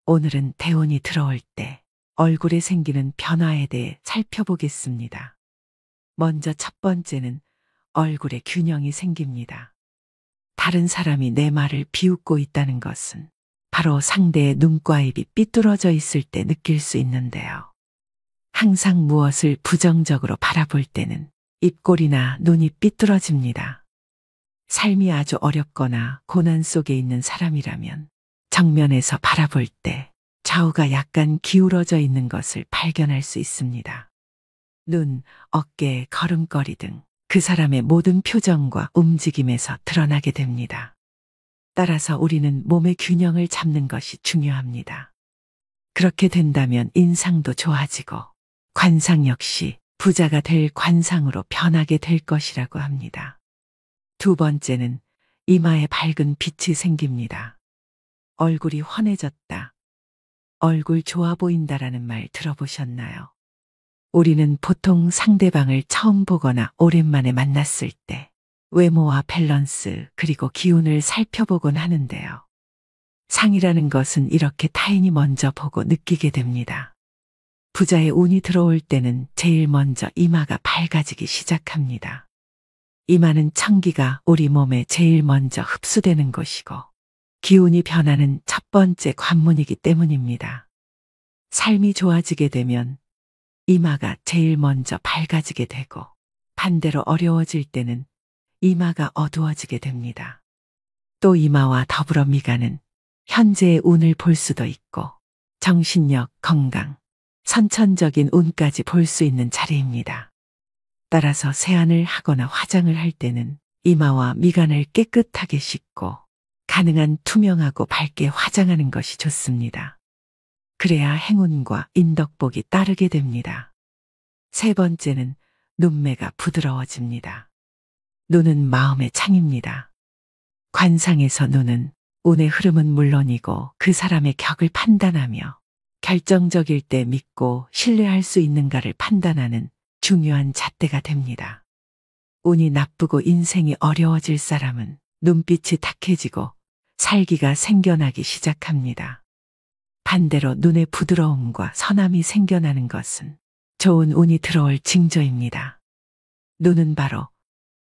오늘은 대운이 들어올 때 얼굴에 생기는 변화에 대해 살펴보겠습니다. 먼저 첫 번째는 얼굴에 균형이 생깁니다. 다른 사람이 내 말을 비웃고 있다는 것은 바로 상대의 눈과 입이 삐뚤어져 있을 때 느낄 수 있는데요. 항상 무엇을 부정적으로 바라볼 때는 입꼬리나 눈이 삐뚤어집니다. 삶이 아주 어렵거나 고난 속에 있는 사람이라면 정면에서 바라볼 때 좌우가 약간 기울어져 있는 것을 발견할 수 있습니다. 눈, 어깨, 걸음걸이 등 그 사람의 모든 표정과 움직임에서 드러나게 됩니다. 따라서 우리는 몸의 균형을 잡는 것이 중요합니다. 그렇게 된다면 인상도 좋아지고 관상 역시 부자가 될 관상으로 변하게 될 것이라고 합니다. 두 번째는 이마에 밝은 빛이 생깁니다. 얼굴이 환해졌다. 얼굴 좋아 보인다라는 말 들어보셨나요? 우리는 보통 상대방을 처음 보거나 오랜만에 만났을 때 외모와 밸런스 그리고 기운을 살펴보곤 하는데요. 상이라는 것은 이렇게 타인이 먼저 보고 느끼게 됩니다. 부자의 운이 들어올 때는 제일 먼저 이마가 밝아지기 시작합니다. 이마는 청기가 우리 몸에 제일 먼저 흡수되는 곳이고 기운이 변하는 첫 번째 관문이기 때문입니다. 삶이 좋아지게 되면 이마가 제일 먼저 밝아지게 되고 반대로 어려워질 때는 이마가 어두워지게 됩니다. 또 이마와 더불어 미간은 현재의 운을 볼 수도 있고 정신력, 건강, 선천적인 운까지 볼 수 있는 자리입니다. 따라서 세안을 하거나 화장을 할 때는 이마와 미간을 깨끗하게 씻고 가능한 투명하고 밝게 화장하는 것이 좋습니다. 그래야 행운과 인덕복이 따르게 됩니다. 세 번째는 눈매가 부드러워집니다. 눈은 마음의 창입니다. 관상에서 눈은 운의 흐름은 물론이고 그 사람의 격을 판단하며 결정적일 때 믿고 신뢰할 수 있는가를 판단하는 중요한 잣대가 됩니다. 운이 나쁘고 인생이 어려워질 사람은 눈빛이 탁해지고 살기가 생겨나기 시작합니다. 반대로 눈의 부드러움과 선함이 생겨나는 것은 좋은 운이 들어올 징조입니다. 눈은 바로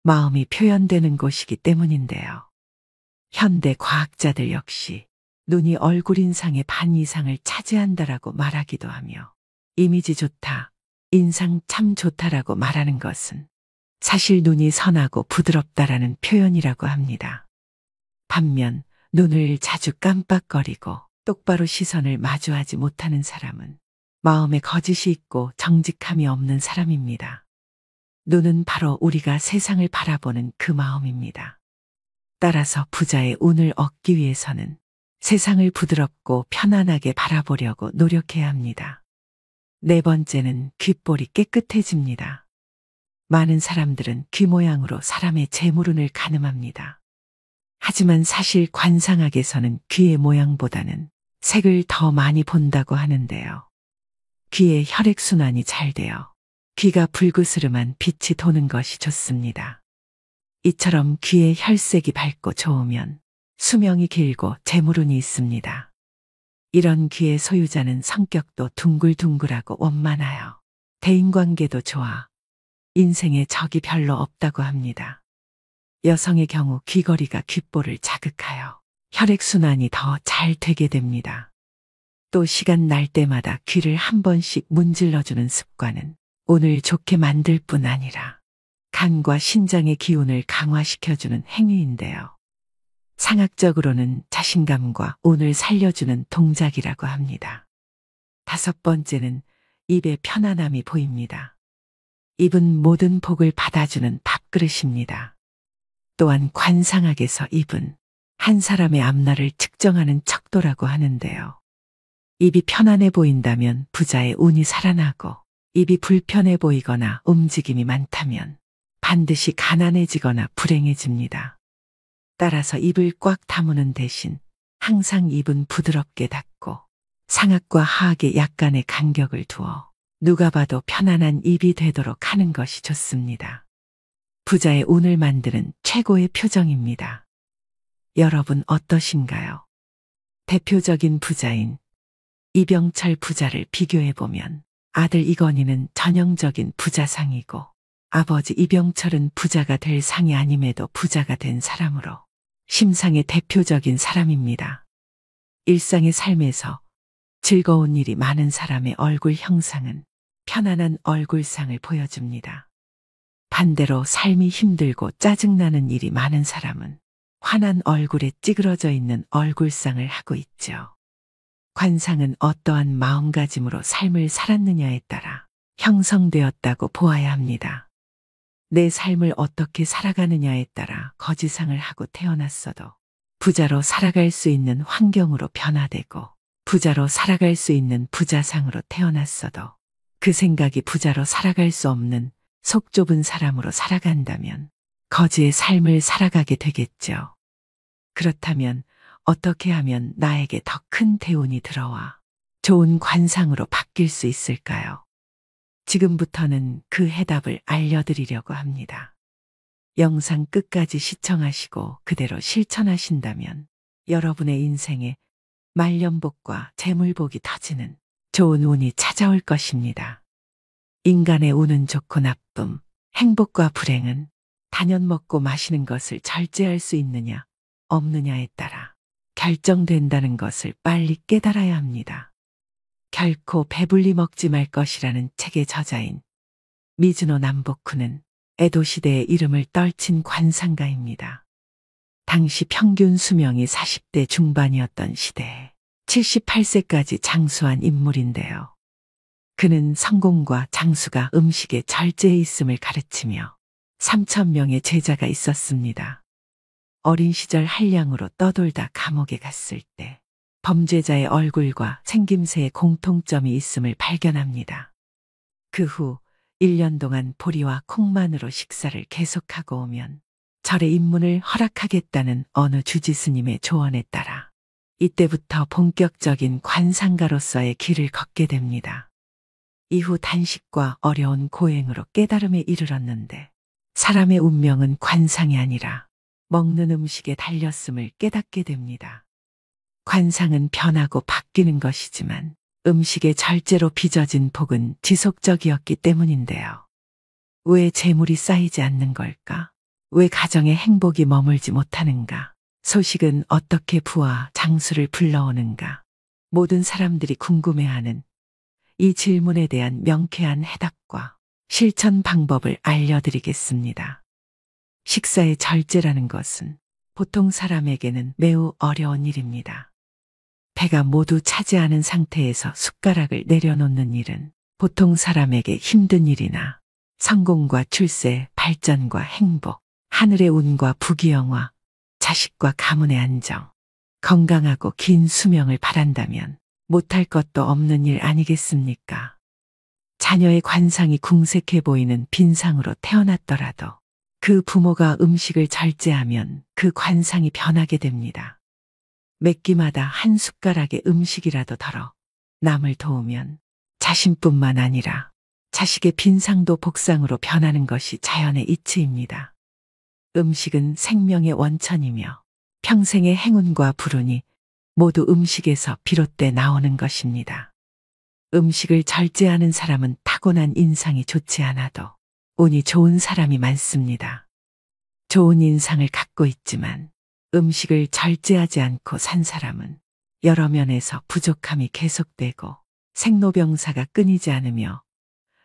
마음이 표현되는 곳이기 때문인데요. 현대 과학자들 역시 눈이 얼굴 인상의 반 이상을 차지한다라고 말하기도 하며 이미지 좋다, 인상 참 좋다라고 말하는 것은 사실 눈이 선하고 부드럽다라는 표현이라고 합니다. 반면 눈을 자주 깜빡거리고 똑바로 시선을 마주하지 못하는 사람은 마음에 거짓이 있고 정직함이 없는 사람입니다. 눈은 바로 우리가 세상을 바라보는 그 마음입니다. 따라서 부자의 운을 얻기 위해서는 세상을 부드럽고 편안하게 바라보려고 노력해야 합니다. 네 번째는 귓볼이 깨끗해집니다. 많은 사람들은 귀 모양으로 사람의 재물운을 가늠합니다. 하지만 사실 관상학에서는 귀의 모양보다는 색을 더 많이 본다고 하는데요. 귀의 혈액순환이 잘 되어 귀가 불그스름한 빛이 도는 것이 좋습니다. 이처럼 귀의 혈색이 밝고 좋으면 수명이 길고 재물운이 있습니다. 이런 귀의 소유자는 성격도 둥글둥글하고 원만하여 대인관계도 좋아 인생에 적이 별로 없다고 합니다. 여성의 경우 귀걸이가 귓볼을 자극하여 혈액순환이 더 잘 되게 됩니다. 또 시간 날 때마다 귀를 한 번씩 문질러주는 습관은 운을 좋게 만들 뿐 아니라 간과 신장의 기운을 강화시켜주는 행위인데요. 상학적으로는 자신감과 운을 살려주는 동작이라고 합니다. 다섯 번째는 입에 편안함이 보입니다. 입은 모든 복을 받아주는 밥그릇입니다. 또한 관상학에서 입은 한 사람의 앞날을 측정하는 척도라고 하는데요. 입이 편안해 보인다면 부자의 운이 살아나고 입이 불편해 보이거나 움직임이 많다면 반드시 가난해지거나 불행해집니다. 따라서 입을 꽉 다무는 대신 항상 입은 부드럽게 닫고 상악과 하악에 약간의 간격을 두어 누가 봐도 편안한 입이 되도록 하는 것이 좋습니다. 부자의 운을 만드는 최고의 표정입니다. 여러분 어떠신가요? 대표적인 부자인 이병철 부자를 비교해보면 아들 이건희는 전형적인 부자상이고 아버지 이병철은 부자가 될 상이 아님에도 부자가 된 사람으로 심상의 대표적인 사람입니다. 일상의 삶에서 즐거운 일이 많은 사람의 얼굴 형상은 편안한 얼굴상을 보여줍니다. 반대로 삶이 힘들고 짜증나는 일이 많은 사람은 환한 얼굴에 찌그러져 있는 얼굴상을 하고 있죠. 관상은 어떠한 마음가짐으로 삶을 살았느냐에 따라 형성되었다고 보아야 합니다. 내 삶을 어떻게 살아가느냐에 따라 거지상을 하고 태어났어도 부자로 살아갈 수 있는 환경으로 변화되고 부자로 살아갈 수 있는 부자상으로 태어났어도 그 생각이 부자로 살아갈 수 없는 속 좁은 사람으로 살아간다면 거지의 삶을 살아가게 되겠죠. 그렇다면 어떻게 하면 나에게 더 큰 대운이 들어와 좋은 관상으로 바뀔 수 있을까요? 지금부터는 그 해답을 알려드리려고 합니다. 영상 끝까지 시청하시고 그대로 실천하신다면 여러분의 인생에 말년복과 재물복이 터지는 좋은 운이 찾아올 것입니다. 인간의 운은 좋고 나쁨, 행복과 불행은 단연 먹고 마시는 것을 절제할 수 있느냐, 없느냐에 따라 결정된다는 것을 빨리 깨달아야 합니다. 결코 배불리 먹지 말 것이라는 책의 저자인 미즈노 남보쿠는 에도 시대의 이름을 떨친 관상가입니다. 당시 평균 수명이 40대 중반이었던 시대에 78세까지 장수한 인물인데요. 그는 성공과 장수가 음식에 절제해 있음을 가르치며 3,000명의 제자가 있었습니다. 어린 시절 한량으로 떠돌다 감옥에 갔을 때 범죄자의 얼굴과 생김새에 공통점이 있음을 발견합니다. 그 후 1년 동안 보리와 콩만으로 식사를 계속하고 오면 절의 입문을 허락하겠다는 어느 주지스님의 조언에 따라 이때부터 본격적인 관상가로서의 길을 걷게 됩니다. 이후 단식과 어려운 고행으로 깨달음에 이르렀는데 사람의 운명은 관상이 아니라 먹는 음식에 달렸음을 깨닫게 됩니다. 관상은 변하고 바뀌는 것이지만 음식의 절제로 빚어진 복은 지속적이었기 때문인데요. 왜 재물이 쌓이지 않는 걸까? 왜 가정의 행복이 머물지 못하는가? 소식은 어떻게 부와 장수를 불러오는가? 모든 사람들이 궁금해하는 이 질문에 대한 명쾌한 해답과 실천 방법을 알려드리겠습니다. 식사의 절제라는 것은 보통 사람에게는 매우 어려운 일입니다. 배가 모두 차지 않은 상태에서 숟가락을 내려놓는 일은 보통 사람에게 힘든 일이나 성공과 출세, 발전과 행복, 하늘의 운과 부귀영화, 자식과 가문의 안정, 건강하고 긴 수명을 바란다면 못할 것도 없는 일 아니겠습니까? 자녀의 관상이 궁색해 보이는 빈상으로 태어났더라도 그 부모가 음식을 절제하면 그 관상이 변하게 됩니다. 몇 끼마다 한 숟가락의 음식이라도 덜어 남을 도우면 자신뿐만 아니라 자식의 빈상도 복상으로 변하는 것이 자연의 이치입니다. 음식은 생명의 원천이며 평생의 행운과 불운이 모두 음식에서 비롯돼 나오는 것입니다. 음식을 절제하는 사람은 타고난 인상이 좋지 않아도 운이 좋은 사람이 많습니다. 좋은 인상을 갖고 있지만 음식을 절제하지 않고 산 사람은 여러 면에서 부족함이 계속되고 생로병사가 끊이지 않으며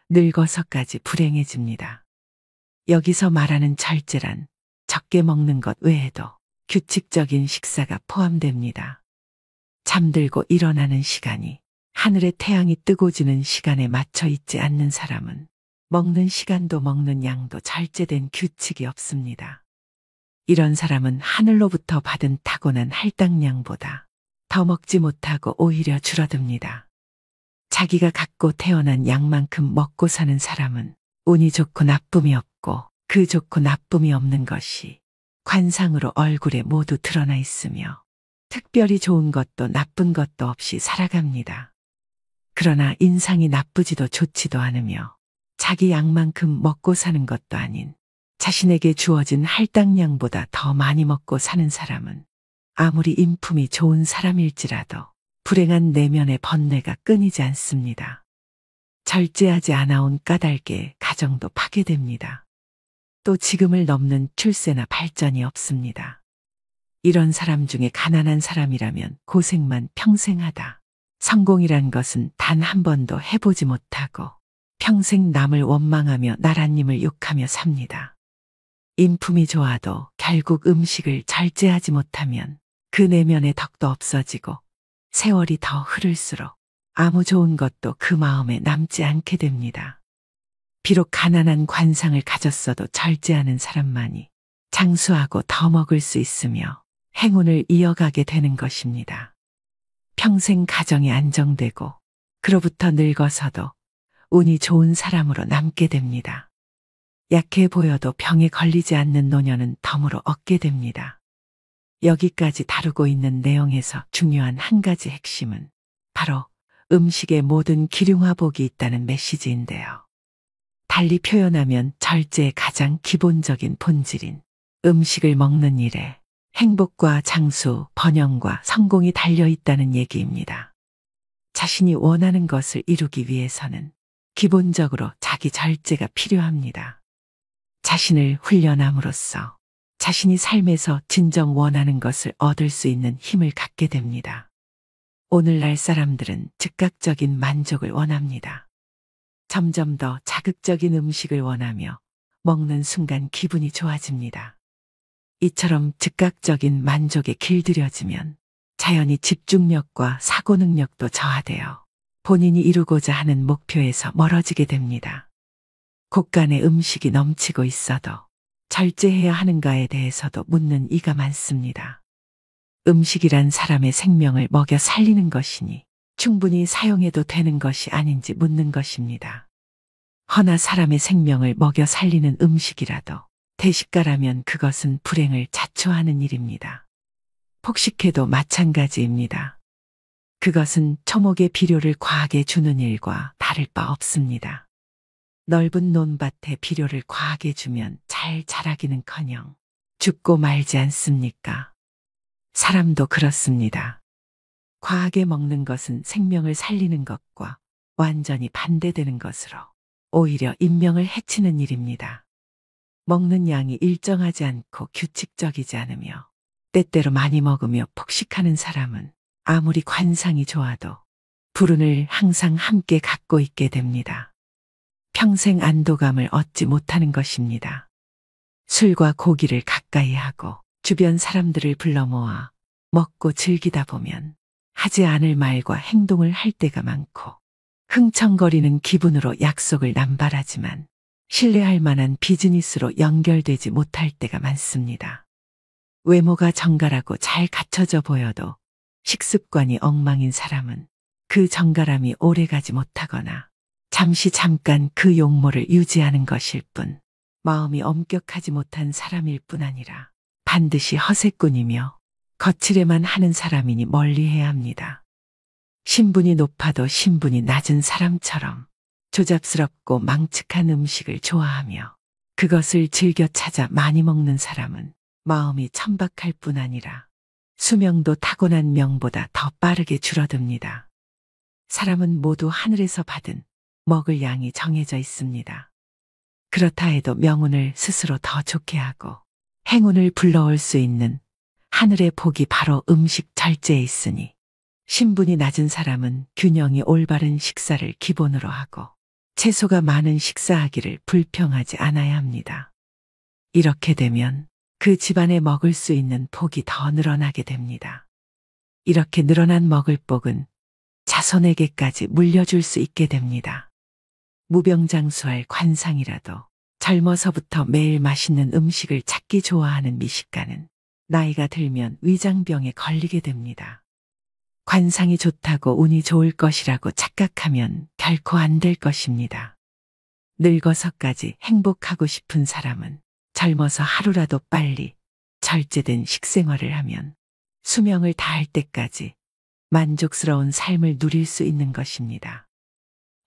늙어서까지 불행해집니다. 여기서 말하는 절제란 적게 먹는 것 외에도 규칙적인 식사가 포함됩니다. 잠들고 일어나는 시간이 하늘의 태양이 뜨고 지는 시간에 맞춰 있지 않는 사람은 먹는 시간도 먹는 양도 절제된 규칙이 없습니다. 이런 사람은 하늘로부터 받은 타고난 할당량보다 더 먹지 못하고 오히려 줄어듭니다. 자기가 갖고 태어난 양만큼 먹고 사는 사람은 운이 좋고 나쁨이 없고 그 좋고 나쁨이 없는 것이 관상으로 얼굴에 모두 드러나 있으며 특별히 좋은 것도 나쁜 것도 없이 살아갑니다. 그러나 인상이 나쁘지도 좋지도 않으며 자기 양만큼 먹고 사는 것도 아닌 자신에게 주어진 할당량보다 더 많이 먹고 사는 사람은 아무리 인품이 좋은 사람일지라도 불행한 내면의 번뇌가 끊이지 않습니다. 절제하지 않아온 까닭에 가정도 파괴됩니다. 또 지금을 넘는 출세나 발전이 없습니다. 이런 사람 중에 가난한 사람이라면 고생만 평생 하다. 성공이란 것은 단 한 번도 해보지 못하고 평생 남을 원망하며 나라님을 욕하며 삽니다. 인품이 좋아도 결국 음식을 절제하지 못하면 그 내면의 덕도 없어지고 세월이 더 흐를수록 아무 좋은 것도 그 마음에 남지 않게 됩니다. 비록 가난한 관상을 가졌어도 절제하는 사람만이 장수하고 더 먹을 수 있으며 행운을 이어가게 되는 것입니다. 평생 가정이 안정되고 그로부터 늙어서도 운이 좋은 사람으로 남게 됩니다. 약해 보여도 병에 걸리지 않는 노년은 덤으로 얻게 됩니다. 여기까지 다루고 있는 내용에서 중요한 한 가지 핵심은 바로 음식에 모든 기륭화복이 있다는 메시지인데요. 달리 표현하면 절제의 가장 기본적인 본질인 음식을 먹는 일에 행복과 장수, 번영과 성공이 달려 있다는 얘기입니다. 자신이 원하는 것을 이루기 위해서는 기본적으로 자기 절제가 필요합니다. 자신을 훈련함으로써 자신이 삶에서 진정 원하는 것을 얻을 수 있는 힘을 갖게 됩니다. 오늘날 사람들은 즉각적인 만족을 원합니다. 점점 더 자극적인 음식을 원하며 먹는 순간 기분이 좋아집니다. 이처럼 즉각적인 만족에 길들여지면 자연히 집중력과 사고 능력도 저하되어 본인이 이루고자 하는 목표에서 멀어지게 됩니다. 곳간에 음식이 넘치고 있어도 절제해야 하는가에 대해서도 묻는 이가 많습니다. 음식이란 사람의 생명을 먹여 살리는 것이니 충분히 사용해도 되는 것이 아닌지 묻는 것입니다. 허나 사람의 생명을 먹여 살리는 음식이라도 대식가라면 그것은 불행을 자초하는 일입니다. 폭식해도 마찬가지입니다. 그것은 초목의 비료를 과하게 주는 일과 다를 바 없습니다. 넓은 논밭에 비료를 과하게 주면 잘 자라기는커녕 죽고 말지 않습니까? 사람도 그렇습니다. 과하게 먹는 것은 생명을 살리는 것과 완전히 반대되는 것으로 오히려 인명을 해치는 일입니다. 먹는 양이 일정하지 않고 규칙적이지 않으며 때때로 많이 먹으며 폭식하는 사람은 아무리 관상이 좋아도 불운을 항상 함께 갖고 있게 됩니다. 평생 안도감을 얻지 못하는 것입니다. 술과 고기를 가까이 하고 주변 사람들을 불러 모아 먹고 즐기다 보면 하지 않을 말과 행동을 할 때가 많고 흥청거리는 기분으로 약속을 남발하지만 신뢰할 만한 비즈니스로 연결되지 못할 때가 많습니다. 외모가 정갈하고 잘 갖춰져 보여도 식습관이 엉망인 사람은 그 정갈함이 오래가지 못하거나 잠깐 그 용모를 유지하는 것일 뿐 마음이 엄격하지 못한 사람일 뿐 아니라 반드시 허세꾼이며 거칠에만 하는 사람이니 멀리해야 합니다. 신분이 높아도 신분이 낮은 사람처럼 조잡스럽고 망측한 음식을 좋아하며 그것을 즐겨 찾아 많이 먹는 사람은 마음이 천박할 뿐 아니라 수명도 타고난 명보다 더 빠르게 줄어듭니다. 사람은 모두 하늘에서 받은 먹을 양이 정해져 있습니다. 그렇다 해도 명운을 스스로 더 좋게 하고 행운을 불러올 수 있는 하늘의 복이 바로 음식 절제에 있으니 신분이 낮은 사람은 균형이 올바른 식사를 기본으로 하고 채소가 많은 식사하기를 불평하지 않아야 합니다. 이렇게 되면 그 집안에 먹을 수 있는 복이 더 늘어나게 됩니다. 이렇게 늘어난 먹을 복은 자손에게까지 물려줄 수 있게 됩니다. 무병장수할 관상이라도 젊어서부터 매일 맛있는 음식을 찾기 좋아하는 미식가는 나이가 들면 위장병에 걸리게 됩니다. 관상이 좋다고 운이 좋을 것이라고 착각하면 결코 안 될 것입니다. 늙어서까지 행복하고 싶은 사람은 젊어서 하루라도 빨리 절제된 식생활을 하면 수명을 다할 때까지 만족스러운 삶을 누릴 수 있는 것입니다.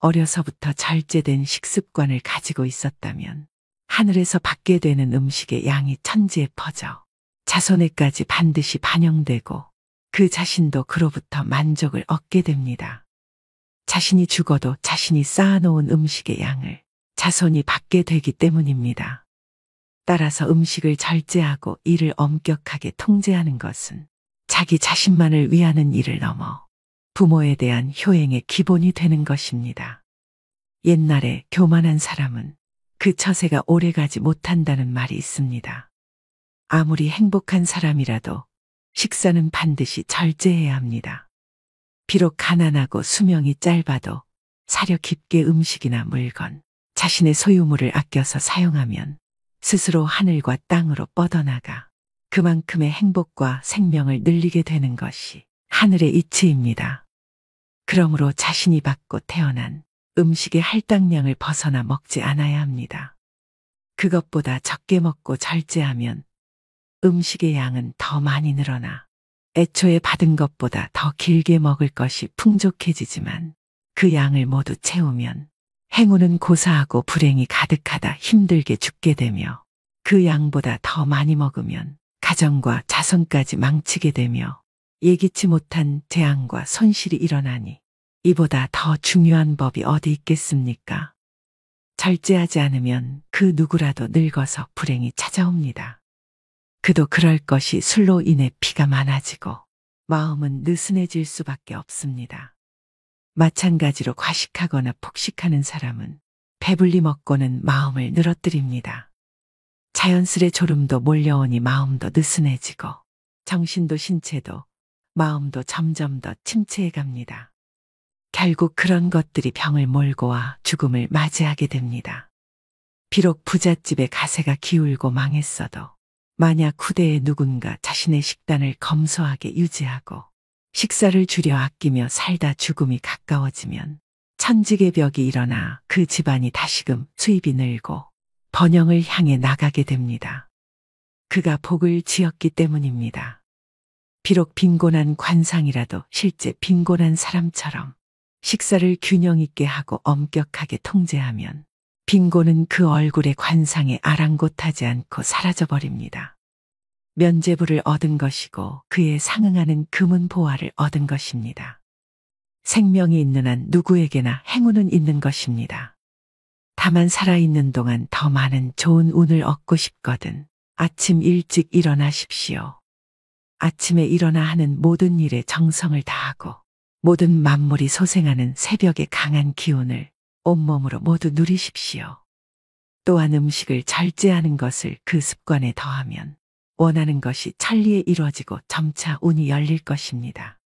어려서부터 절제된 식습관을 가지고 있었다면 하늘에서 받게 되는 음식의 양이 천지에 퍼져 자손에까지 반드시 반영되고 그 자신도 그로부터 만족을 얻게 됩니다. 자신이 죽어도 자신이 쌓아놓은 음식의 양을 자손이 받게 되기 때문입니다. 따라서 음식을 절제하고 이를 엄격하게 통제하는 것은 자기 자신만을 위하는 일을 넘어 부모에 대한 효행의 기본이 되는 것입니다. 옛날에 교만한 사람은 그 처세가 오래가지 못한다는 말이 있습니다. 아무리 행복한 사람이라도 식사는 반드시 절제해야 합니다. 비록 가난하고 수명이 짧아도 사려 깊게 음식이나 물건, 자신의 소유물을 아껴서 사용하면 스스로 하늘과 땅으로 뻗어나가 그만큼의 행복과 생명을 늘리게 되는 것이 하늘의 이치입니다. 그러므로 자신이 받고 태어난 음식의 할당량을 벗어나 먹지 않아야 합니다. 그것보다 적게 먹고 절제하면 음식의 양은 더 많이 늘어나 애초에 받은 것보다 더 길게 먹을 것이 풍족해지지만 그 양을 모두 채우면 행운은 고사하고 불행이 가득하다 힘들게 죽게 되며 그 양보다 더 많이 먹으면 가정과 자손까지 망치게 되며 예기치 못한 재앙과 손실이 일어나니 이보다 더 중요한 법이 어디 있겠습니까? 절제하지 않으면 그 누구라도 늙어서 불행이 찾아옵니다. 그도 그럴 것이 술로 인해 피가 많아지고 마음은 느슨해질 수밖에 없습니다. 마찬가지로 과식하거나 폭식하는 사람은 배불리 먹고는 마음을 늘어뜨립니다. 자연스레 졸음도 몰려오니 마음도 느슨해지고 정신도 신체도 마음도 점점 더 침체해 갑니다. 결국 그런 것들이 병을 몰고 와 죽음을 맞이하게 됩니다. 비록 부잣집의 가세가 기울고 망했어도 만약 후대에 누군가 자신의 식단을 검소하게 유지하고 식사를 줄여 아끼며 살다 죽음이 가까워지면 천직의 벽이 일어나 그 집안이 다시금 수입이 늘고 번영을 향해 나가게 됩니다. 그가 복을 지었기 때문입니다. 비록 빈곤한 관상이라도 실제 빈곤한 사람처럼 식사를 균형 있게 하고 엄격하게 통제하면 빈곤은 그 얼굴의 관상에 아랑곳하지 않고 사라져버립니다. 면죄부를 얻은 것이고 그에 상응하는 금은 보화를 얻은 것입니다. 생명이 있는 한 누구에게나 행운은 있는 것입니다. 다만 살아있는 동안 더 많은 좋은 운을 얻고 싶거든 아침 일찍 일어나십시오. 아침에 일어나 하는 모든 일에 정성을 다하고 모든 만물이 소생하는 새벽의 강한 기운을 온몸으로 모두 누리십시오. 또한 음식을 절제하는 것을 그 습관에 더하면 원하는 것이 천리에 이루어지고 점차 운이 열릴 것입니다.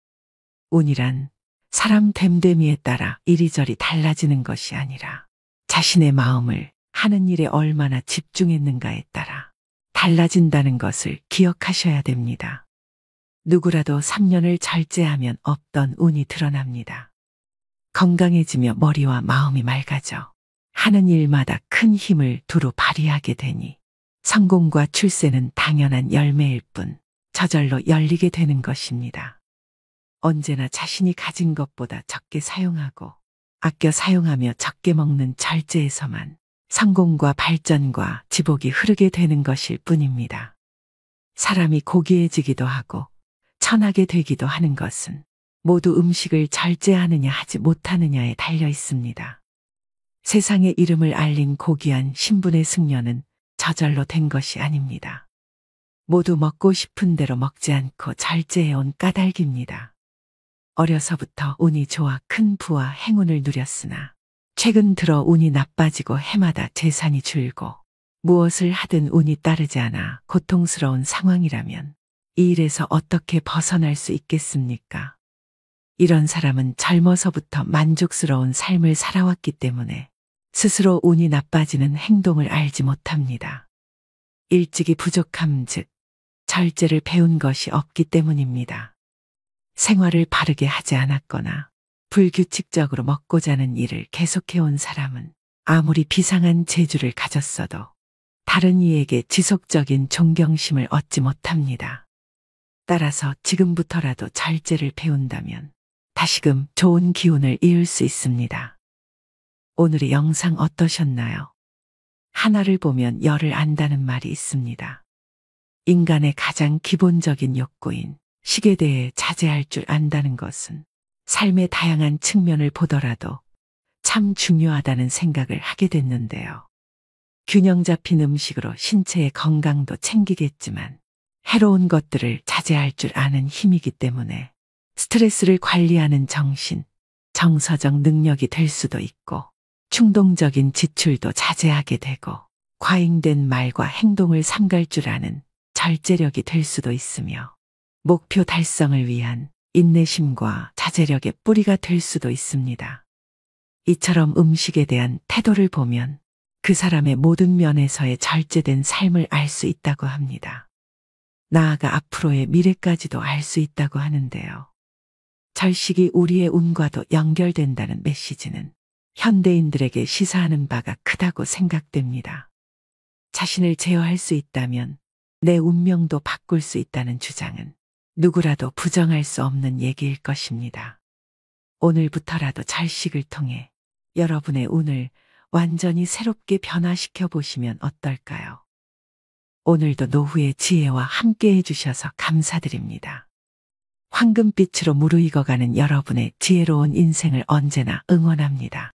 운이란 사람 됨됨이에 따라 이리저리 달라지는 것이 아니라 자신의 마음을 하는 일에 얼마나 집중했는가에 따라 달라진다는 것을 기억하셔야 됩니다. 누구라도 3년을 절제하면 없던 운이 드러납니다. 건강해지며 머리와 마음이 맑아져 하는 일마다 큰 힘을 두루 발휘하게 되니 성공과 출세는 당연한 열매일 뿐 저절로 열리게 되는 것입니다. 언제나 자신이 가진 것보다 적게 사용하고 아껴 사용하며 적게 먹는 절제에서만 성공과 발전과 지복이 흐르게 되는 것일 뿐입니다. 사람이 고귀해지기도 하고 천하게 되기도 하는 것은 모두 음식을 절제하느냐 하지 못하느냐에 달려 있습니다. 세상의 이름을 알린 고귀한 신분의 승려는 저절로 된 것이 아닙니다. 모두 먹고 싶은 대로 먹지 않고 절제해온 까닭입니다. 어려서부터 운이 좋아 큰 부와 행운을 누렸으나 최근 들어 운이 나빠지고 해마다 재산이 줄고 무엇을 하든 운이 따르지 않아 고통스러운 상황이라면 이 일에서 어떻게 벗어날 수 있겠습니까? 이런 사람은 젊어서부터 만족스러운 삶을 살아왔기 때문에 스스로 운이 나빠지는 행동을 알지 못합니다. 일찍이 부족함 즉 절제를 배운 것이 없기 때문입니다. 생활을 바르게 하지 않았거나 불규칙적으로 먹고 자는 일을 계속해온 사람은 아무리 비상한 재주를 가졌어도 다른 이에게 지속적인 존경심을 얻지 못합니다. 따라서 지금부터라도 절제를 배운다면 다시금 좋은 기운을 이을 수 있습니다. 오늘의 영상 어떠셨나요? 하나를 보면 열을 안다는 말이 있습니다. 인간의 가장 기본적인 욕구인 식에 대해 자제할 줄 안다는 것은 삶의 다양한 측면을 보더라도 참 중요하다는 생각을 하게 됐는데요. 균형 잡힌 음식으로 신체의 건강도 챙기겠지만 해로운 것들을 자제할 줄 아는 힘이기 때문에 스트레스를 관리하는 정신, 정서적 능력이 될 수도 있고 충동적인 지출도 자제하게 되고 과잉된 말과 행동을 삼갈 줄 아는 절제력이 될 수도 있으며 목표 달성을 위한 인내심과 자제력의 뿌리가 될 수도 있습니다. 이처럼 음식에 대한 태도를 보면 그 사람의 모든 면에서의 절제된 삶을 알 수 있다고 합니다. 나아가 앞으로의 미래까지도 알 수 있다고 하는데요. 절식이 우리의 운과도 연결된다는 메시지는 현대인들에게 시사하는 바가 크다고 생각됩니다. 자신을 제어할 수 있다면 내 운명도 바꿀 수 있다는 주장은 누구라도 부정할 수 없는 얘기일 것입니다. 오늘부터라도 절식을 통해 여러분의 운을 완전히 새롭게 변화시켜 보시면 어떨까요? 오늘도 노후의 지혜와 함께 해주셔서 감사드립니다. 황금빛으로 무르익어가는 여러분의 지혜로운 인생을 언제나 응원합니다.